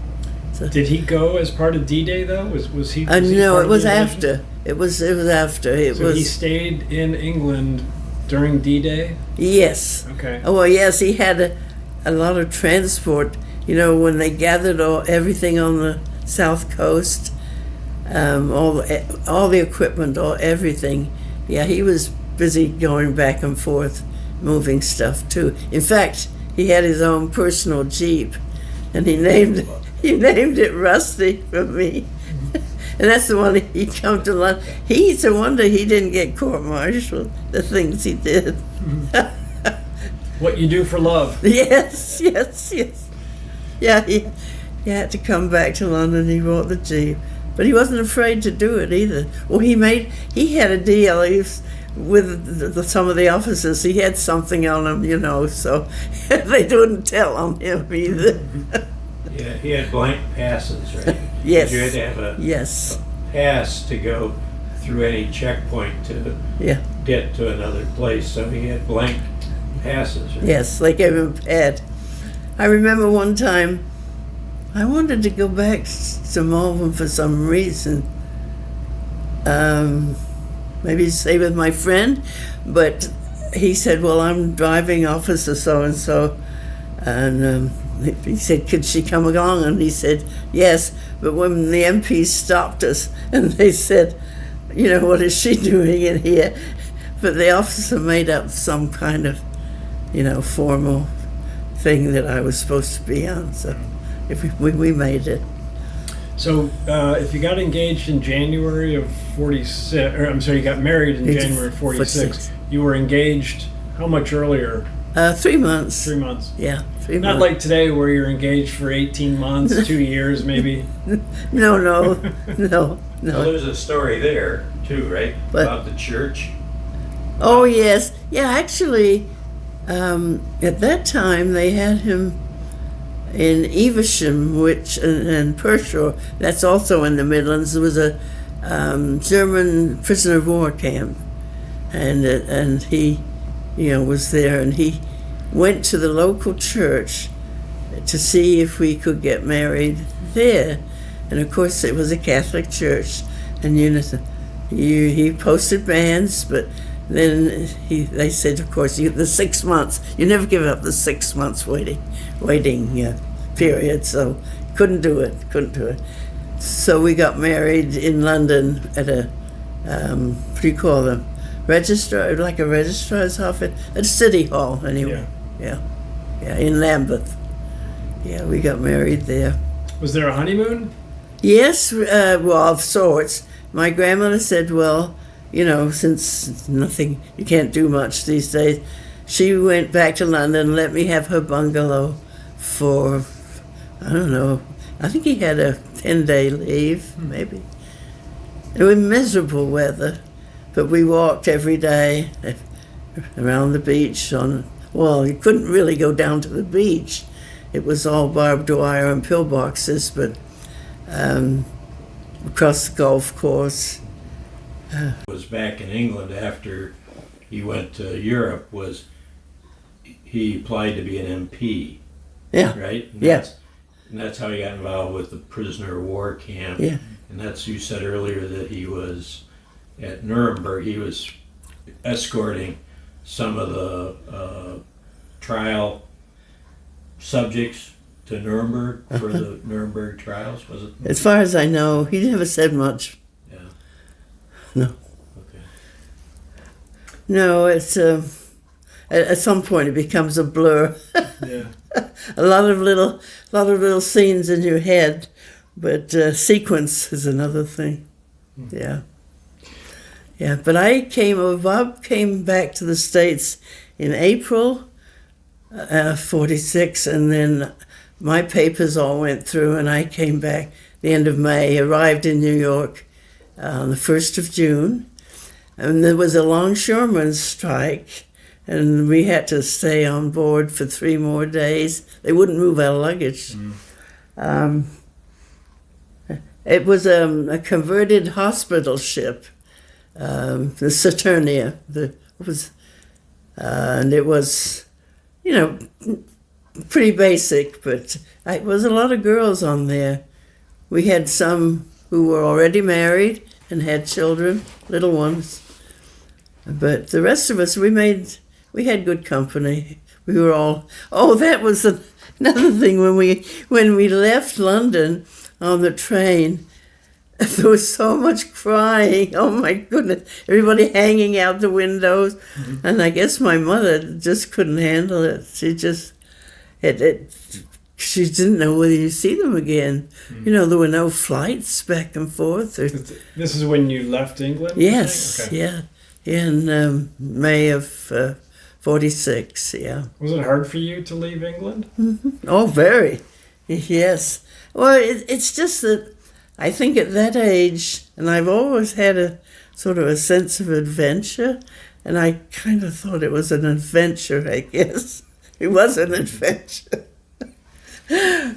So, Did he go as part of D-Day though? Was he? no, part it of was the invasion? after. It was after. He stayed in England during D-Day? Yes. Okay. Oh, well, yes, he had a lot of transport. When they gathered everything on the south coast, all the equipment, everything. Yeah, he was busy going back and forth, moving stuff too. In fact, he had his own personal Jeep, and he named it Rusty for me. And that's the one he'd come to London. It's a wonder he didn't get court-martialed, the things he did. What you do for love. Yes. Yeah, he had to come back to London. He bought the Jeep. But he wasn't afraid to do it either. Well, he had a deal with some of the officers. He had something on him, so they wouldn't tell on him either. Yeah, he had blank passes, right? Yes. You had to have a pass to go through any checkpoint to get to another place. So he had blank passes, right? Yes, they gave him a pad. I remember one time I wanted to go back to Malvern for some reason. Maybe to stay with my friend, but he said, well, I'm driving officer so-and-so, and he said, could she come along? And he said, yes. But when the MPs stopped us and they said, what is she doing in here? But the officer made up some kind of, formal thing that I was supposed to be on. So we made it. So if you got engaged in January of 46, or I'm sorry, you got married in January of 46, you were engaged how much earlier? 3 months. 3 months. Yeah, 3 months. Not like today where you're engaged for 18 months, 2 years maybe. No. Well, there's a story there too, right? About the church. Oh, yes. Yeah, actually, at that time they had him in Evesham, and Pershore, that's also in the Midlands. There was a German prisoner of war camp, and he, was there, and he went to the local church to see if we could get married there, and of course it was a Catholic church, and he posted banns, but then they said, of course, the 6 months, you never give up the 6 months waiting period, so couldn't do it. So we got married in London at a, what do you call them? Registrar, like a registrar's office, at City Hall anyway. Yeah, in Lambeth. Yeah, we got married there. Was there a honeymoon? Yes, well, of sorts. My grandmother said, well, since you can't do much these days, she went back to London and let me have her bungalow for, I don't know, I think he had a 10-day leave, maybe. It was miserable weather, but we walked every day around the beach you couldn't really go down to the beach. It was all barbed wire and pillboxes, but across the golf course. Was back in England after he went to Europe. He applied to be an MP. Yeah. Right. And Yeah. And that's how he got involved with the prisoner of war camp. Yeah. And that's, you said earlier that he was at Nuremberg, he was escorting some of the trial subjects to Nuremberg for the Nuremberg trials, was it? As far as I know, he never said much. Yeah. No. Okay. No, it's at some point it becomes a blur. Yeah. A lot of little scenes in your head, but sequence is another thing. Yeah. Yeah, but Bob came back to the States in April 46, and then my papers all went through, and I came back the end of May, arrived in New York on the 1st of June, and there was a longshoremen's strike, and we had to stay on board for 3 more days. They wouldn't move our luggage. It was a converted hospital ship, the Saturnia. And it was, pretty basic, but it was a lot of girls on there. We had some who were already married and had children, little ones. But the rest of us, we had good company. We were all, that was another thing when we left London on the train, there was so much crying. Oh my goodness. Everybody hanging out the windows. Mm-hmm. And I guess my mother just couldn't handle it. She just, she didn't know whether you'd see them again. Mm-hmm. There were no flights back and forth. This is when you left England? Yes, okay. Yeah. In May of 46, yeah. Was it hard for you to leave England? Mm-hmm. Oh, very. Yes. Well, it's just that I think at that age, and I've always had a sort of a sense of adventure, and I kind of thought it was an adventure, I guess. It was an adventure.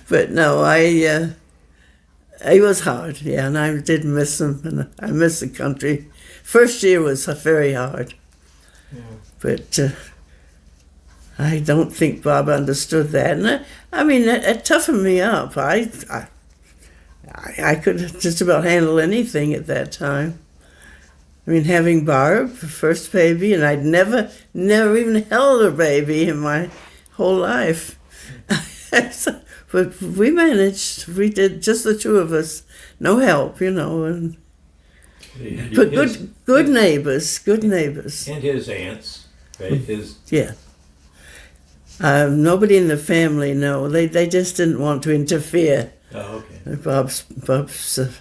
But no, it was hard, yeah, and I did miss them, and I miss the country. First year was very hard. Yeah. But I don't think Bob understood that. And it toughened me up. I could just about handle anything at that time. Having Barb, first baby, and I'd never even held a baby in my whole life. But we managed. We did, just the two of us. No help, and but good neighbors. And his aunts, right? Yeah. Nobody in the family, no. They just didn't want to interfere. Oh, okay. Bob's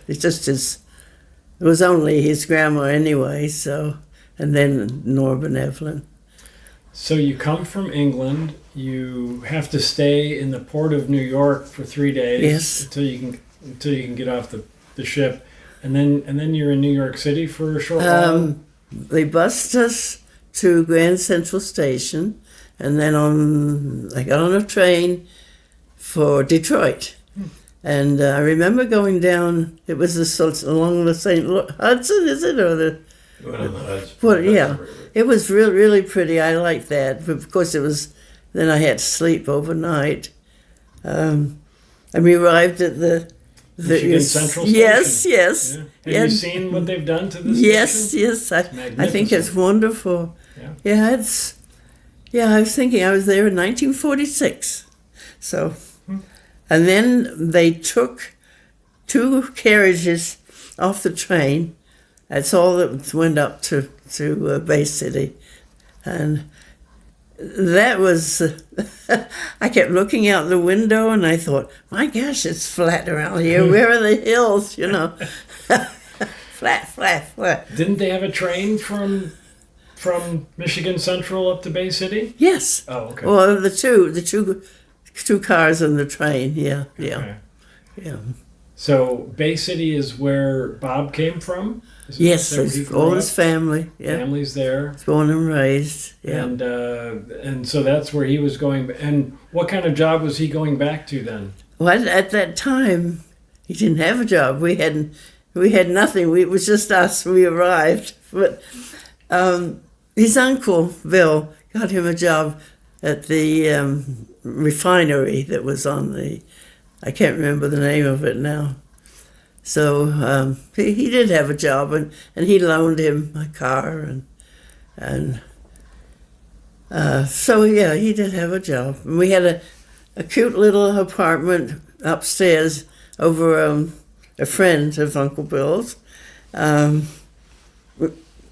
it's just it was only his grandma anyway, so, and then Norb and Evelyn. So you come from England, you have to stay in the port of New York for 3 days. Yes. Until you can get off the ship. And then you're in New York City for a short while? They bused us to Grand Central Station, and then I got on a train for Detroit. And I remember going down, it was along the St. Hudson, is it? Or the... Well, yeah. It was really pretty. I liked that. But of course, then I had to sleep overnight. And we arrived at the Michigan Central Station. Yes. Yeah. Have you seen what they've done to this station? Yes. I think it's wonderful. Yeah, I was thinking I was there in 1946. So... And then they took 2 carriages off the train. That's all that went up to Bay City. And that was, I kept looking out the window and I thought, my gosh, it's flat around here. Where are the hills, Flat. Didn't they have a train from Michigan Central up to Bay City? Yes. Oh, okay. Well, the two cars and the train, yeah. Okay. Yeah. So Bay City is where Bob came from? Yes, all his family. Yeah. Family's there. Born and raised. Yeah. And so that's where he was going. And what kind of job was he going back to then? Well, at that time, he didn't have a job. We had nothing. It was just us. We arrived. But his uncle Bill got him a job at the refinery that was on the I can't remember the name of it now. So he did have a job, and he loaned him my car, and so yeah, he did have a job. And we had a cute little apartment upstairs over a friend of Uncle Bill's.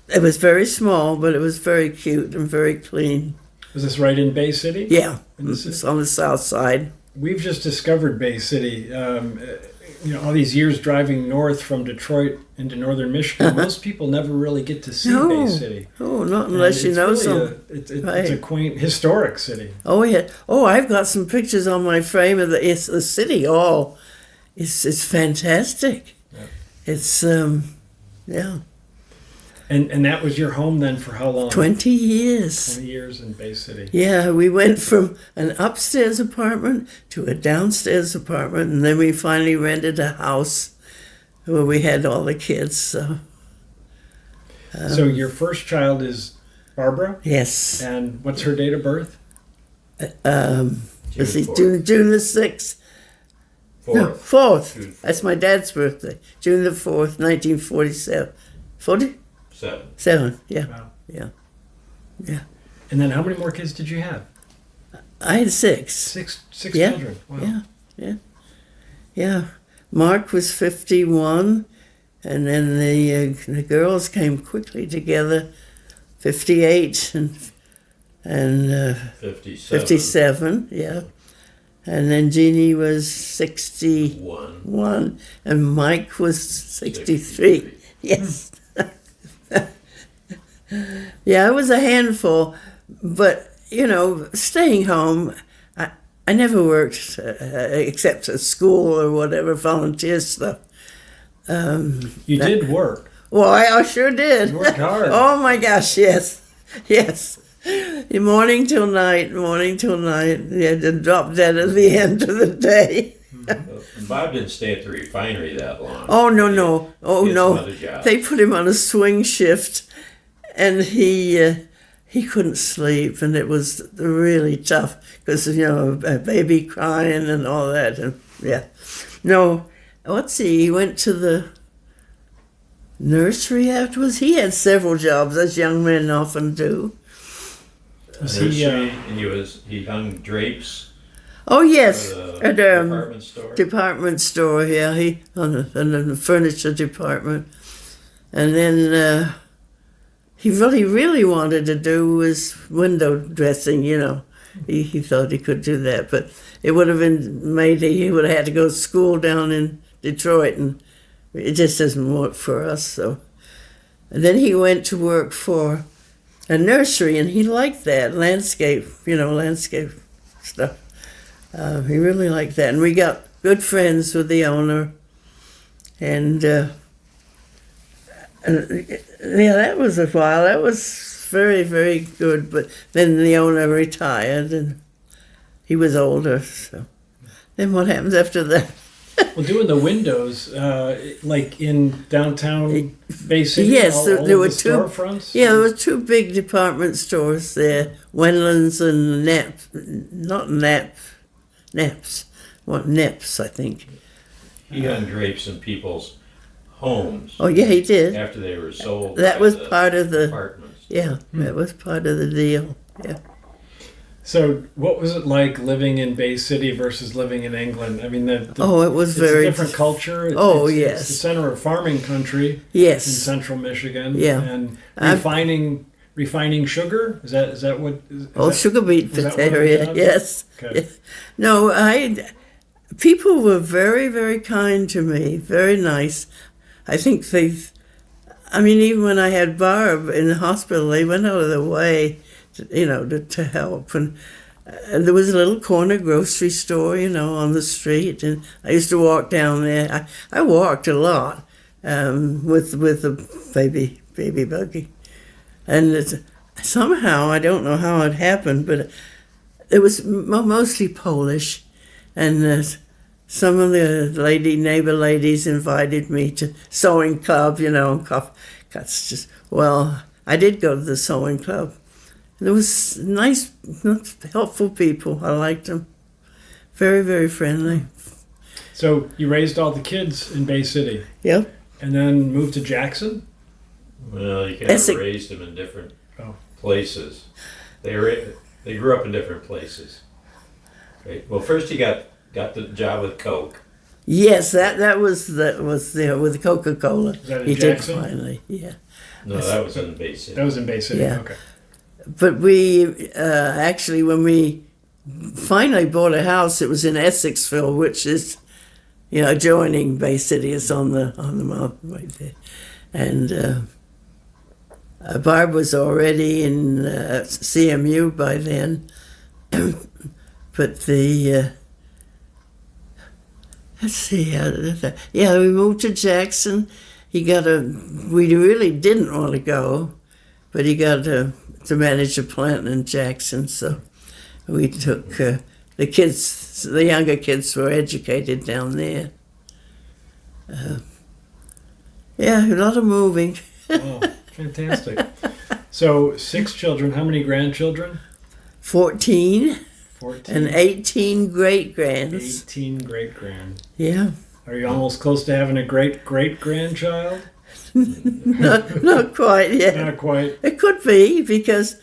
It was very small, but it was very cute and very clean. Was this right in Bay City? Yeah, In the it's on the south side. We've just discovered Bay City. All these years driving north from Detroit into northern Michigan, most people never really get to see Bay City. Oh, not unless And you know it's really some. It's Right. a quaint, historic city. Oh yeah. Oh, I've got some pictures on my frame of it's the city. Oh, it's fantastic. Yeah. It's yeah, And that was your home then for how long? 20 years. 20 years in Bay City. Yeah, we went from an upstairs apartment to a downstairs apartment, and then we finally rented a house where we had all the kids. So So your first child is Barbara, yes, and what's her date of birth? let's see, 4th. June the 6th. No, 4th. 4th. June 4th. That's my dad's birthday. June the 4th, 1947. 47, 7. yeah. Wow. Yeah. And then how many more kids did you have? I had 6. Six Yeah, children. Wow. Yeah. Mark was 51, and then the girls came quickly together, 58 and 57. 57, yeah. And then Jeannie was 61, 1. and Mike was 63. Yes. Yeah, it was a handful, but, staying home, I never worked except at school or whatever, volunteer stuff. You did work. Well, I sure did. You worked hard. Oh my gosh, yes. Morning till night. You had to drop dead at the end of the day. And Bob didn't stay at the refinery that long. Oh, no. Oh, He had no. some other jobs. They put him on a swing shift, and he couldn't sleep, and it was really tough because, a baby crying and all that. And, yeah. No, let's see, he went to the nursery afterwards. He had several jobs, as young men often do. Was he, Nursery, and he hung drapes Oh, yes, for the at department store. department store, yeah, in the furniture department. And then he really wanted to do was window dressing, He thought he could do that, but it would have been he would have had to go to school down in Detroit, and it just doesn't work for us. So, and then he went to work for a nursery, and he liked that landscape stuff. He really liked that, and we got good friends with the owner, and that was a while. That was very, very good. But then the owner retired, and he was older. So then what happens after that? well, doing the windows, like in downtown Bay City? Yes, all there of were the two. storefronts? Yeah, there were 2 big department stores there, Wendland's and Knapp's, I think. He hung drapes in people's homes. Oh, yeah, he did. After they were sold. That by was the part of the, apartments. yeah, that was part of the deal. Yeah. So, what was it like living in Bay City versus living in England? I mean, It was it's very a different culture. It's yes. the center of farming country in Yes. central Michigan. Yeah. And I've- refining sugar. Is that what? Sugar beet was that one of the area. jobs? Yes. Okay. Yeah. No, people were very, very kind to me. Very nice. I think even when I had Barb in the hospital, they went out of their way, to help. And there was a little corner grocery store, on the street, and I used to walk down there. I walked a lot with the baby buggy, and somehow I don't know how it happened, but it was mostly Polish, and some of the neighbor ladies invited me to sewing club, I did go to the sewing club. There was nice, helpful people. I liked them. Very, very friendly. So you raised all the kids in Bay City, Yep. and then moved to Jackson. Well, you kind of Essex. raised them in different Oh. places. They grew up in different places. Right. Well, first he got the job with Coke. Yes, that was with Coca-Cola. Was that in He Jackson? did finally, yeah. No, that was in Bay City. That was in Bay City. Yeah. Okay. But we actually, when we finally bought a house, it was in Essexville, which is, adjoining Bay City. It's on the mountain right there. And Barb was already in CMU by then. But let's see, how did that? Yeah, we moved to Jackson. We really didn't want to go, but he got to manage a plant in Jackson, so we took the kids. The younger kids were educated down there. Yeah, a lot of moving. Oh, fantastic. So 6 children. How many grandchildren? 14 14. and 18 great-grands. 18 great grand. Yeah, Are you almost close to having a great grandchild? not quite yet. Not quite. It could be because,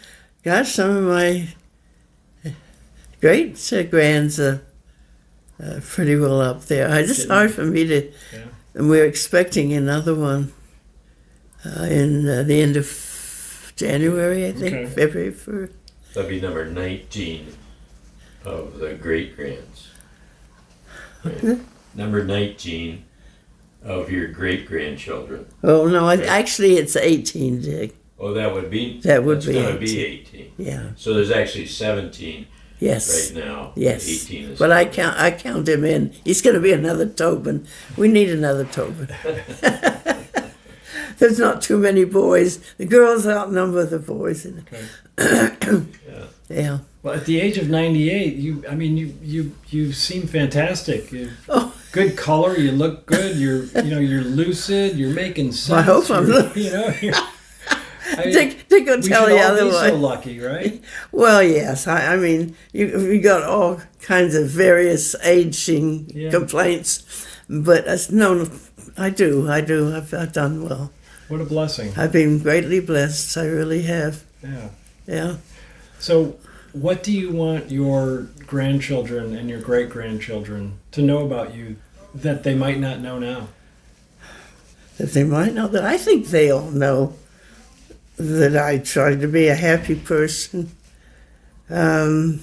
gosh, some of my great grands are pretty well up there. It's just hard for me to. Yeah. And we're expecting another one in the end of January, I think, Okay. February 1st. That'd be number 19 of the great grands. Right. Number 19 of your great grandchildren. Oh no, Okay. actually it's 18, Dick. Oh, that would be. That would that's be gonna 18. be 18. Yeah. So there's actually 17 Yes. right now. Yes. 18 is. But I count him in. He's going to be another Tobin. We need another Tobin. There's not too many boys. The girls outnumber the boys. Okay. Yeah. Yeah. Well, at the age of 98, you seem fantastic. Oh. Good color. You look good. You're lucid. You're making sense. I hope I'm You're- I mean, Dick will we tell should you all be so otherwise. lucky, right? Well, yes. I mean, you got all kinds of various aging Yeah. complaints, but no, I do. I've done well. What a blessing. I've been greatly blessed. I really have. Yeah. Yeah. So, what do you want your grandchildren and your great grandchildren to know about you that they might not know now? That they might know that. I think they all know that I try to be a happy person. And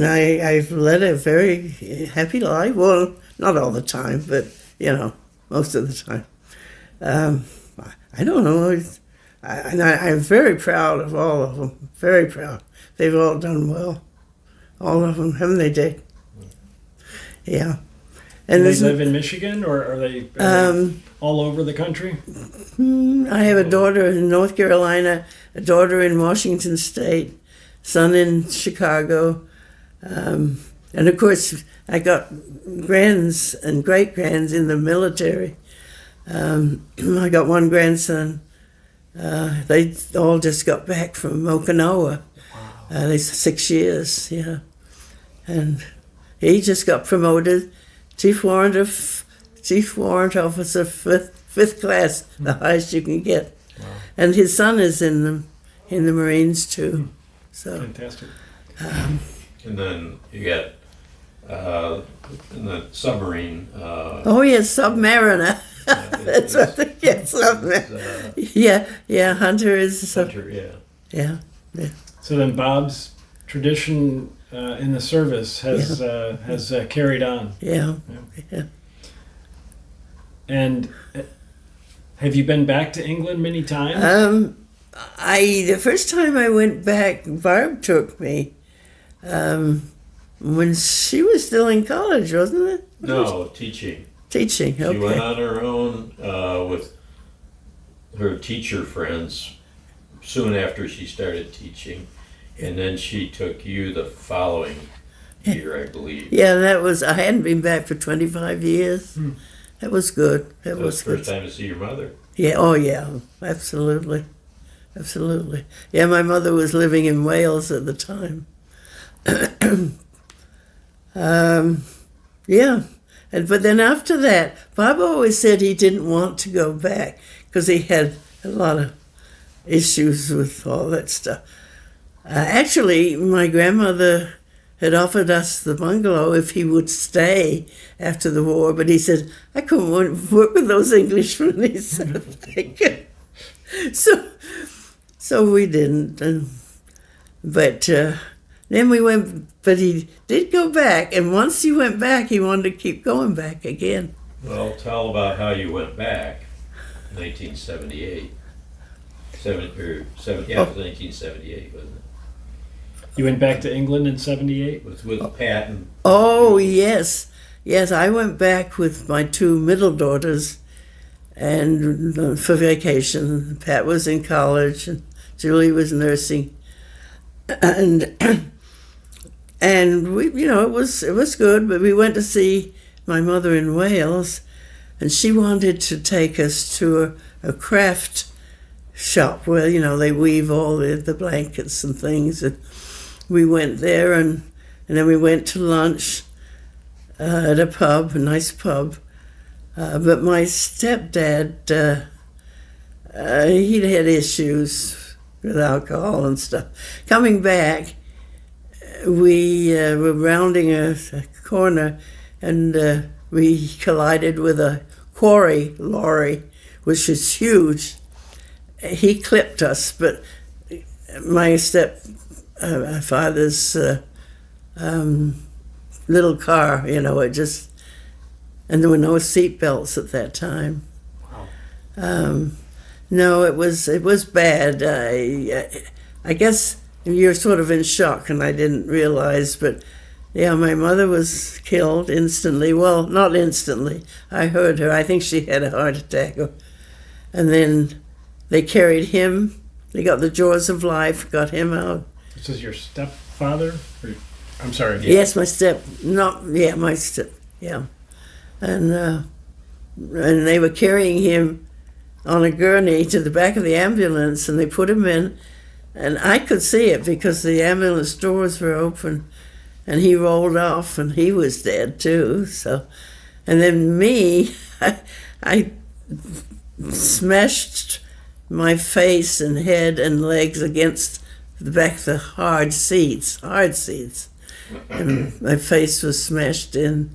I've led a very happy life. Well, not all the time, but, most of the time. I don't know. I'm very proud of all of them. Very proud. They've all done well. All of them, haven't they, Dick? Yeah. Do they there's- live in Michigan, or are they all over the country? I have a daughter in North Carolina, a daughter in Washington State, son in Chicago, and of course I got grands and great-grands in the military. I got one grandson. They all just got back from Okinawa. Wow. They 6 years, yeah, and he just got promoted, chief warrant officer, fifth class, the highest you can get. Wow. And his son is in the Marines too. So Fantastic. And then you got in the submarine. oh yes, Submariner. That's what they get. Submariner. Yeah. Hunter is. Hunter, yeah. Yeah. So then, Bob's tradition in the service has carried on. Yeah. And have you been back to England many times? The first time I went back, Barb took me. When she was still in college, wasn't it? No, teaching. Teaching. She Okay. went on her own with her teacher friends soon after she started teaching, and then she took you the following year, I believe. Yeah, I hadn't been back for 25 years. That was good. That That was was the good. first time to see your mother. Yeah, oh yeah, absolutely. Absolutely. Yeah, my mother was living in Wales at the time. Yeah. But then after that, Bob always said he didn't want to go back because he had a lot of issues with all that stuff. Actually, my grandmother had offered us the bungalow if he would stay after the war, but he said, I couldn't work with those Englishmen, he said. So we didn't. But then we went, but he did go back, and once he went back, he wanted to keep going back again. Well, tell about how you went back, 1978. It was 1978, wasn't it? You went back to England in '78? With Pat and... Oh, yes. Yes, I went back with my two middle daughters and for vacation. Pat was in college and Julie was nursing. And we, it was good, but we went to see my mother in Wales, and she wanted to take us to a craft shop where, they weave all the blankets and things. And we went there, and then we went to lunch at a pub, a nice pub. But my stepdad, he'd had issues with alcohol and stuff. Coming back, we were rounding a corner, and we collided with a quarry lorry, which was huge. He clipped us, but my stepfather's little car, it just, and there were no seat belts at that time. Wow. No, it was bad. I guess you're sort of in shock, and I didn't realize, but yeah, my mother was killed instantly. Well, not instantly. I heard her. I think she had a heart attack. And then they carried him. They got the jaws of life, got him out. This is your stepfather? I'm sorry. Yes, my step. Yeah. And they were carrying him on a gurney to the back of the ambulance, and they put him in. And I could see it because the ambulance doors were open, and he rolled off, and he was dead too. So, and then me, I smashed my face and head and legs against the back of the hard seats, and my face was smashed in,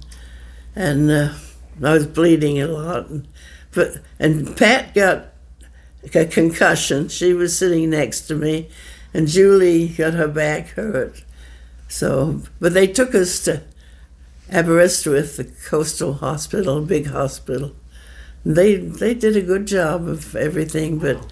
and I was bleeding a lot. And Pat got a concussion. She was sitting next to me, and Julie got her back hurt. So, but they took us to Aberystwyth, the coastal hospital, a big hospital. They did a good job of everything, but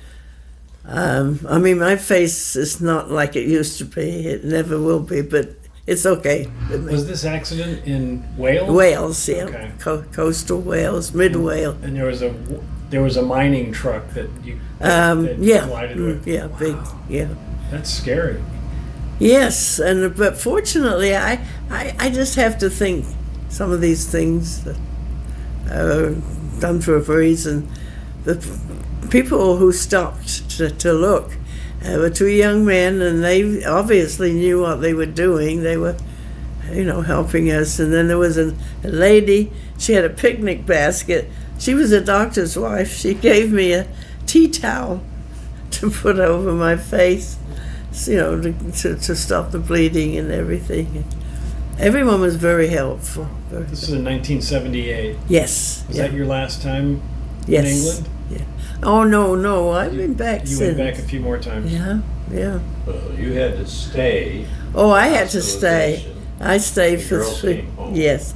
my face is not like it used to be. It never will be, but it's okay. Was this accident in Wales? Wales, yeah. Okay. Coastal Wales, mid-Wales. And there was a mining truck that you collided with. Yeah, Wow. big, yeah. That's scary. Yes, but fortunately, I just have to think some of these things are done for a reason. The people who stopped to look were two young men, and they obviously knew what they were doing. They were, helping us. And then there was a lady. She had a picnic basket. She was a doctor's wife. She gave me a tea towel to put over my face, to stop the bleeding and everything. Everyone was very helpful. This is in 1978. Yes. Was that your last time yes. in England? Yeah. Oh, no. I've been back since. You went back a few more times. Yeah. Well, you had to stay. Oh, I had to stay. I stayed for girls 3. came home. Yes.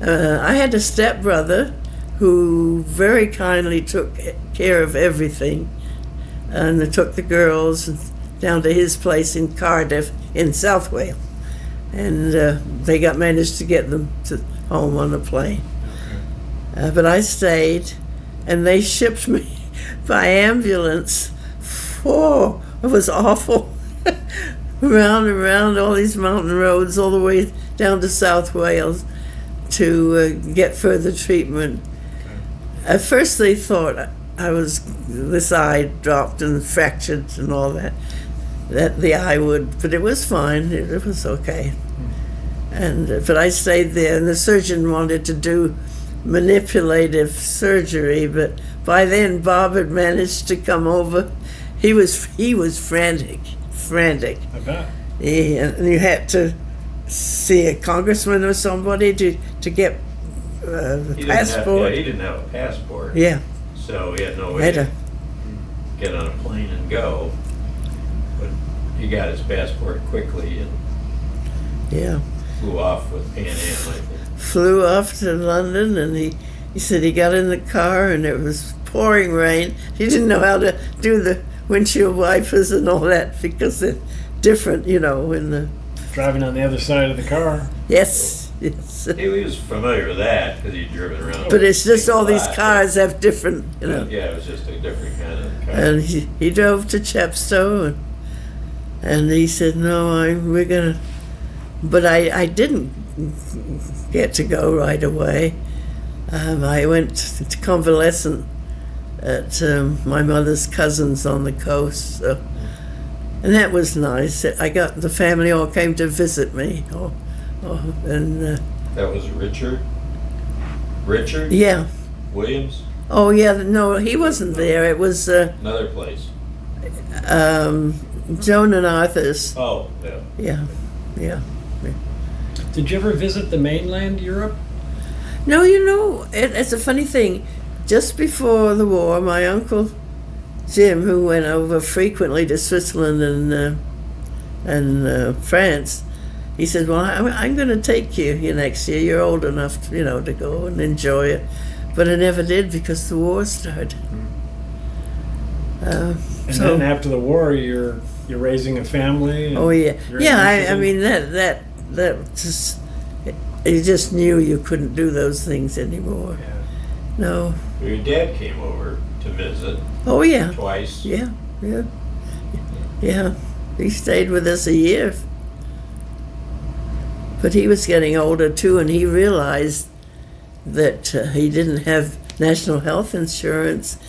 I had a stepbrother who very kindly took care of everything. And they took the girls down to his place in Cardiff in South Wales. And they managed to get them to home on a plane. Okay. But I stayed, and they shipped me by ambulance. Oh, it was awful. Round and round all these mountain roads all the way down to South Wales to get further treatment. Okay. At first they thought this eye dropped and fractured and all that the eye would, but it was fine. It was okay. but I stayed there, and the surgeon wanted to do manipulative surgery, but by then Bob had managed to come over. He was frantic. I bet. And you had to see a congressman or somebody to get the passport. He didn't have a passport. Yeah. So he had no way to get on a plane and go. But he got his passport quickly and flew off with Pan Am, I think. Flew off to London, and he said he got in the car and it was pouring rain. He didn't know how to do the windshield wipers and all that because they're different, in the... Driving on the other side of the car. Yes. He was familiar with that because he'd driven around. But it's just all these cars have different, Yeah, it was just a different kind of car. And he drove to Chepstow, and he said, no, we're going to... But I didn't get to go right away. I went to convalescent at my mother's cousins on the coast, and that was nice. The family all came to visit me, and that was Richard? Richard? Yeah. Williams? Oh yeah, no, he wasn't there. It was another place. Joan and Arthur's. Oh, yeah. Yeah. Did you ever visit the mainland Europe? No, it's a funny thing. Just before the war, my uncle Jim, who went over frequently to Switzerland and France, he said, well, I'm going to take you next year. You're old enough, to go and enjoy it. But I never did because the war started. And then after the war, you're raising a family. And I mean that just, you just knew you couldn't do those things anymore. Yeah. No. Your dad came over to visit. Oh yeah. Twice. Yeah. He stayed with us a year. But he was getting older too, and he realized that he didn't have national health insurance,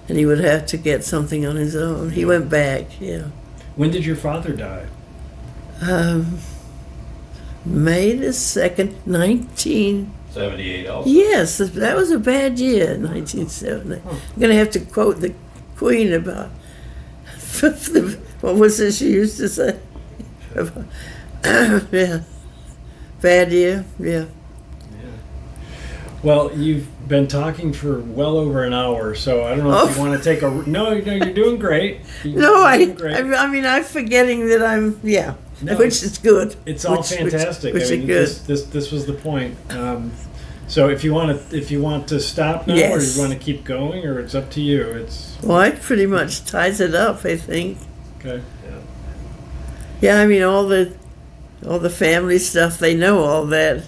and he would have to get something on his own. He went back. Yeah. When did your father die? May the 2nd, 1978 also. Yes, that was a bad year, 1970. I'm going to have to quote the Queen about what was it she used to say? Yeah. Bad year, yeah. Well, you've been talking for well over an hour, so I don't know if you want to take a... No, you're doing great. I'm forgetting that I'm, which is good. It's all fantastic. Which is good. This was the point. So if you want to stop now, or you want to keep going, or it's up to you. Well, it pretty much ties it up, I think. Okay. Yeah, I mean all the family stuff. They know all that.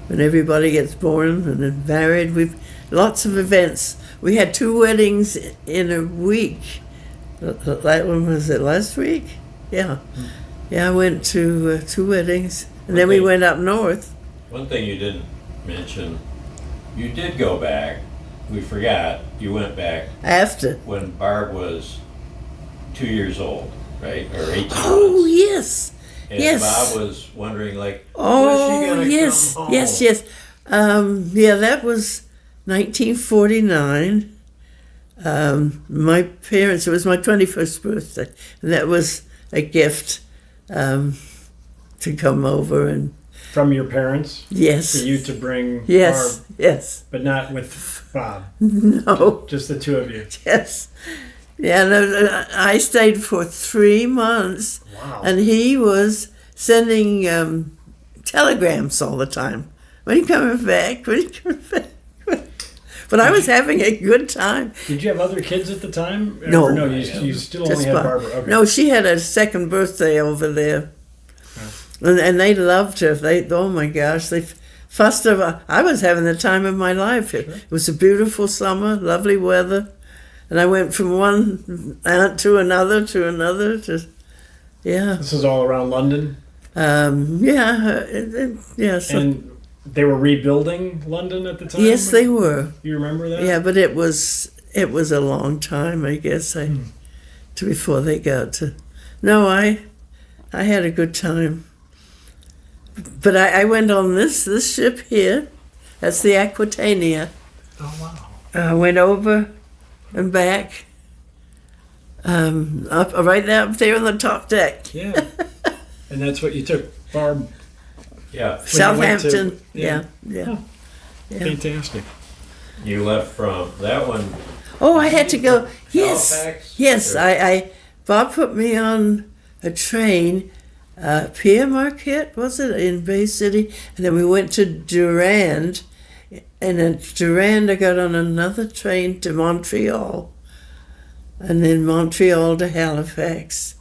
When everybody gets born and then married, we've lots of events. We had 2 weddings in a week. When was it, last week? Yeah. Yeah, I went to 2 weddings, and then we went up north. One thing you didn't mention, you did go back. We forgot. You went back after when Barb was 2 years old, right, or 18 months. Oh yes. And yes. Bob was wondering, like, oh, when is she gonna come home? Yes. That was 1949. My parents, it was my 21st birthday, and that was a gift to come over. And from your parents? Yes. For you to bring Yes, Barb, yes. but not with Bob? No. Just the 2 of you? Yes. Yeah, no, I stayed for 3 months. Wow. And he was sending telegrams all the time. When are you coming back? When are you coming back? But I was having a good time. Did you have other kids at the time? No. Or no, you still only had Barbara. Okay. No, she had a 2nd birthday over there. And they loved her. Oh my gosh, they fussed her. I was having the time of my life. It was a beautiful summer, lovely weather. And I went from one aunt to another. This is all around London? Yes. And they were rebuilding London at the time? Yes, they were. You remember that? Yeah, but it was a long time, I guess, before they got to... No, I had a good time. But I went on this ship here. That's the Aquitania. Oh wow. I went over and back. Up right up there on the top deck. Yeah. And that's what you took, Barb. Yeah, Southampton. yeah. Yeah. Fantastic. you left from that one. Oh, I had to go. Yes. Halifax? Yes. Or- Bob put me on a train, Pierre Marquette, was it, in Bay City? And then we went to Durand. And at Durand, I got on another train to Montreal. And then Montreal to Halifax.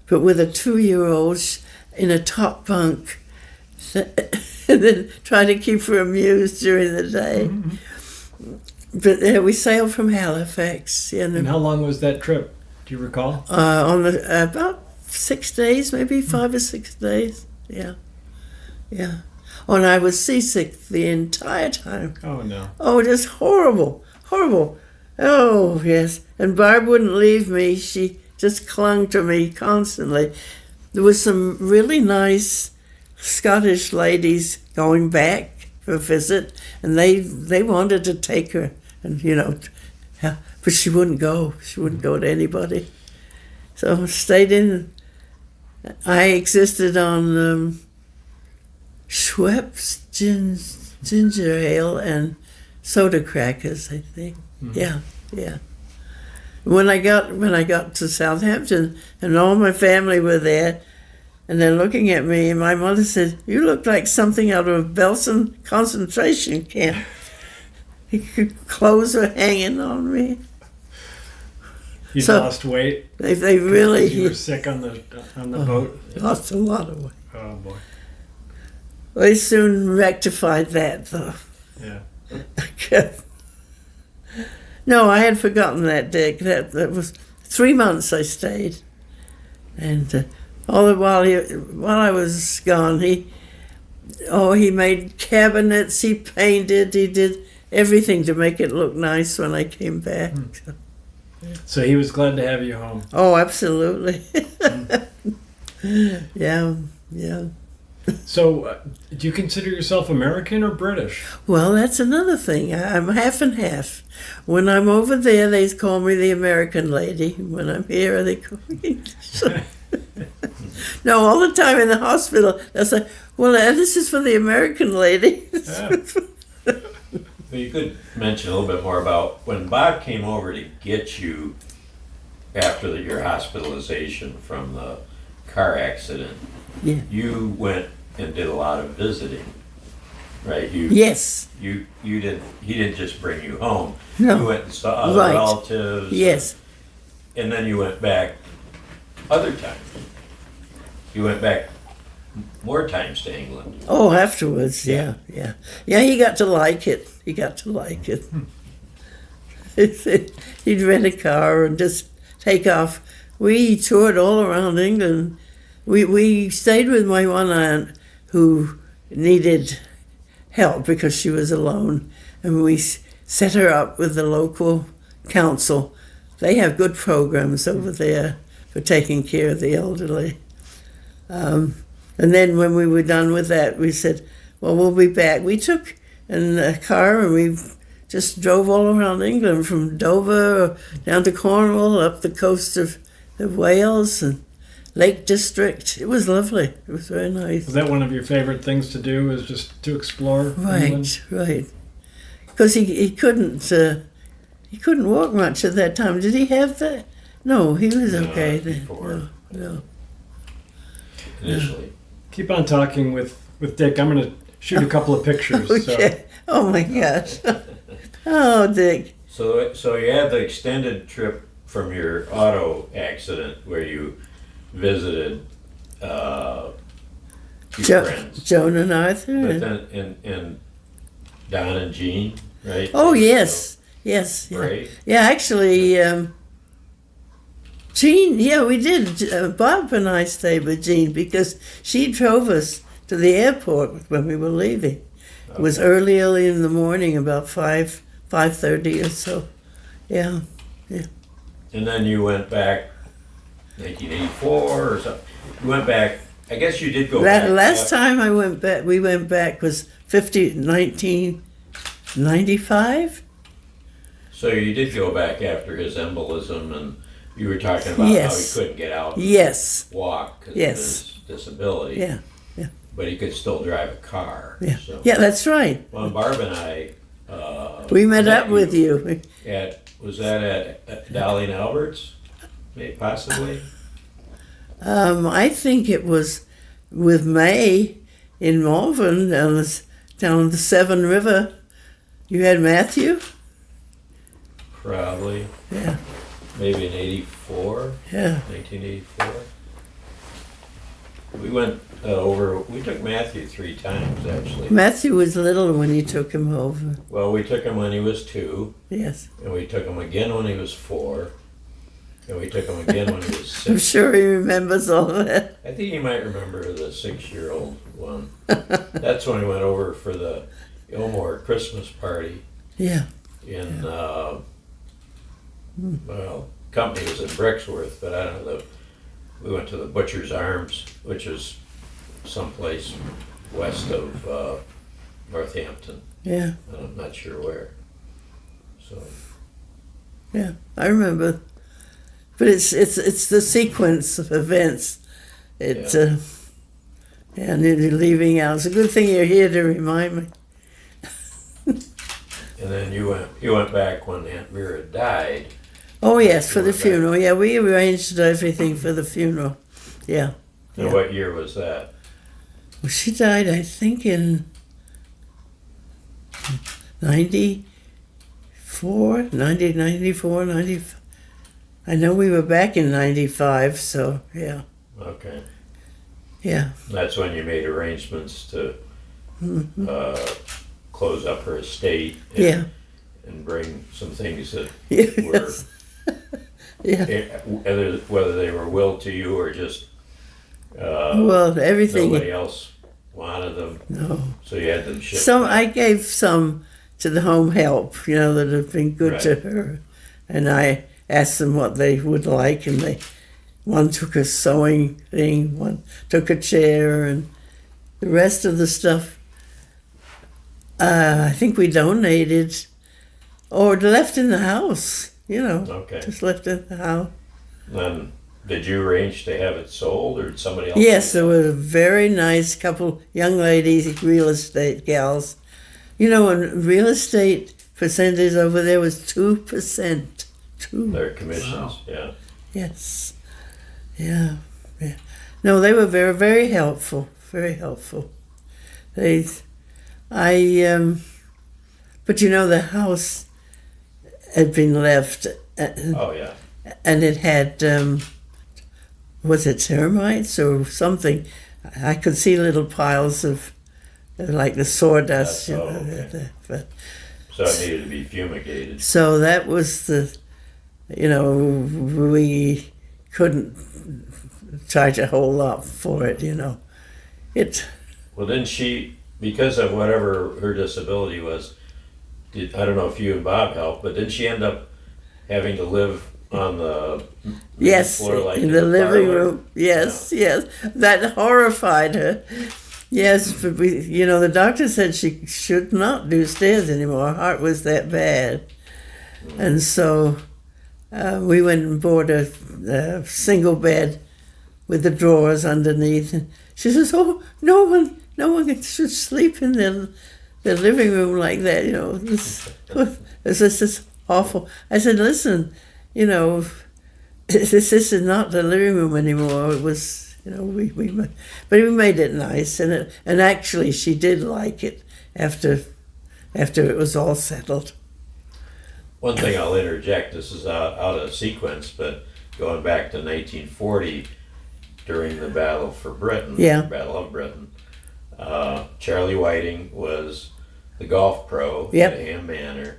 But with a 2-year-old in a top bunk. And then trying to keep her amused during the day. Mm-hmm. But we sailed from Halifax. Yeah, And how long was that trip? Do you recall? on the, about 6 days, maybe 5 or 6 days. Yeah. Oh, and I was seasick the entire time. Oh no. Oh, just horrible. Oh, yes. And Barb wouldn't leave me. She just clung to me constantly. There was some really nice Scottish ladies going back for a visit, and they wanted to take her, and but she wouldn't go. She wouldn't go to anybody. So I stayed in. I existed on Schweppes ginger ale and soda crackers, I think. Mm-hmm. Yeah. When I got to Southampton, and all my family were there, and they're looking at me, and my mother said, "You look like something out of a Belsen concentration camp." Clothes were hanging on me. You So- lost weight. They really You were sick on the boat. lost a lot of weight. Oh boy. They soon rectified that, though. Yeah. No, I had forgotten that, Dick. That was 3 months I stayed, and all the while I was gone, he made cabinets, he painted, he did everything to make it look nice when I came back. So he was glad to have you home. Oh, absolutely. Yeah. So, do you consider yourself American or British? Well, that's another thing. I'm half and half. When I'm over there, they call me the American lady. When I'm here, they call me. No, all the time in the hospital, they'll say, "Well, this is for the American lady." Ah. Well, you could mention a little bit more about when Bob came over to get you after your hospitalization from the car accident. Yeah. You went and did a lot of visiting, right? Yes. You didn't. He didn't just bring you home. No. You went and saw other Right. relatives. Yes. And then you went back other times. You went back more times to England. Oh, afterwards, yeah. He got to like it. He'd rent a car and just take off. We toured all around England. We stayed with my one aunt who needed help because she was alone, and we set her up with the local council. They have good programs over there for taking care of the elderly. And then when we were done with that, we said, well, we'll be back. We took in a car and we just drove all around England, from Dover down to Cornwall, up the coast of Wales and Lake District. It was lovely. It was very nice. Was that one of your favorite things to do, is just to explore England? Right. Because he couldn't walk much at that time. Did he have that? No, he was okay then. Before. No. Initially. Keep on talking with Dick. I'm going to shoot a couple of pictures. Okay. Oh my gosh. Oh, Dick. So you had the extended trip from your auto accident where you visited your friends. Joan and Arthur. But then and Don and Jean, right? Oh, yes. Yes. Yeah. Right. Yeah, actually, Jean, we did. Bob and I stayed with Jean because she drove us to the airport when we were leaving. It was early in the morning, about 5:30 or so. Yeah. And then you went back 1984 or something. You went back, I guess you did go back. Last time we went back was 1995? So you did go back after his embolism, and you were talking about Yes. how he couldn't get out and Yes. walk because Yes. of his disability. Yeah. But he could still drive a car. Yeah. So. Yeah, that's right. Well, Barb and I. We met up with you. Was that at Dolly and Albert's? Maybe, possibly? I think it was with May in Malvern down the Severn River. You had Matthew? Probably. Yeah. Maybe in 84? Yeah. 1984? We went we took Matthew 3 times, actually. Matthew was little when you took him over. Well, we took him when he was 2, Yes. and we took him again when he was 4, and we took him again when he was 6. I'm sure he remembers all that. I think you might remember the 6-year-old one. That's when we went over for the Ilmore Christmas party Yeah. in, company was in Brixworth, but I don't know, we went to the Butcher's Arms, which is someplace west of Northampton. Yeah. I'm not sure where. So, Yeah. I remember. But it's the sequence of events. And you're leaving out. It's a good thing you're here to remind me. and then you went back when Aunt Vera died. Oh yes, for You the went back. funeral. Yeah, we arranged everything for the funeral. Yeah. And Yeah. what year was that? Well, she died, I think, in 94, 95. I know we were back in 95, so yeah. Okay. Yeah. That's when you made arrangements to close up her estate and, Yeah. and bring some things that were, Yes. Yeah. whether they were willed to you or just Well, everything. nobody else wanted them, No. so you had them shipped. Some I gave some to the home help, that have been good to Right. her, and I asked them what they would like, and one took a sewing thing, one took a chair, and the rest of the stuff I think we donated or left in the house. Okay. Just left in the house. Then did you arrange to have it sold, or did somebody else? Yes, do there that? was a very nice couple young ladies, real estate gals. And real estate percentage over there was 2%. 2. Their commissions. Wow. Yeah. Yes. Yeah. No, they were very, very helpful. Very helpful. But the house had been left, Oh yeah. and it had, was it termites or something? I could see little piles of, like the sawdust. That's- oh, okay. But, So it needed to be fumigated. so that was we couldn't charge a whole lot for it, It, Well, didn't she, because of whatever her disability was, I don't know if you and Bob helped, but didn't she end up having to live on the main yes, floor, like in the living parlor? room. Yes, yes. That horrified her. Yes, but the doctor said she should not do stairs anymore. Her heart was that bad. And so we went and bought a single bed with the drawers underneath. And she says, "Oh, no one should sleep in the living room like that. This is awful." I said, "Listen, this is not the living room anymore. It was." But we made it nice, and actually she did like it after it was all settled. One thing I'll interject, this is out of sequence, but going back to 1940, during the Battle for Britain, Yeah. Battle of Britain, Charlie Whiting was the golf pro Yep. at Ham Manor.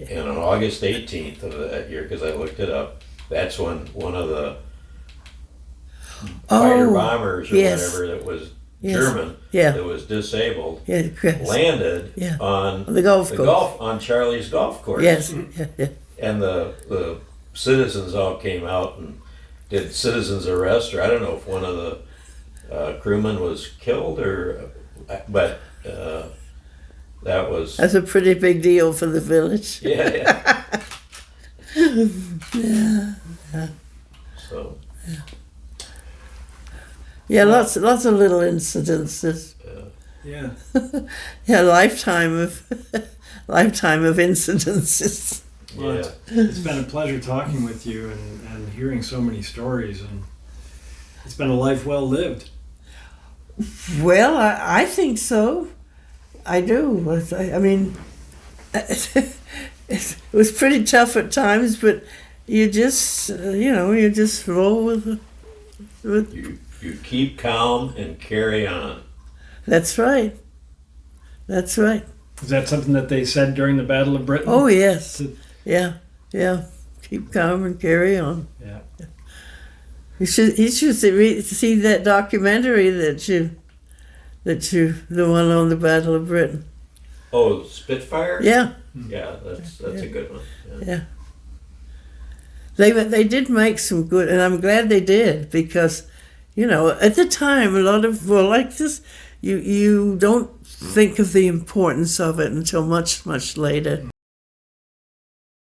And on August 18th of that year, because I looked it up, that's when one of the fighter bombers or yes. whatever that was Yes. German, Yeah. that was disabled, Yeah, Chris. landed Yeah. on On the golf course. on Charlie's golf course. Yes, yeah. And the citizens all came out and did citizens arrest, or I don't know if one of the crewmen was killed, or but that was That's a pretty big deal for the village. yeah. Yeah. So Yeah, lots of little incidences. Yeah. Yeah, lifetime of incidences. Well, yeah. it's been a pleasure talking with you and hearing so many stories, and it's been a life well lived. Well, I think so. I do. I mean, it was pretty tough at times, but you just, you just roll with You keep calm and carry on. That's right. That's right. Is that something that they said during the Battle of Britain? Oh, yes. Yeah. Keep calm and carry on. Yeah. You should see that documentary the one on the Battle of Britain. Oh, Spitfire? Yeah. Yeah, that's a good one. Yeah. They did make some good, and I'm glad they did, because, at the time, a lot of, like this, you don't think of the importance of it until much, much later.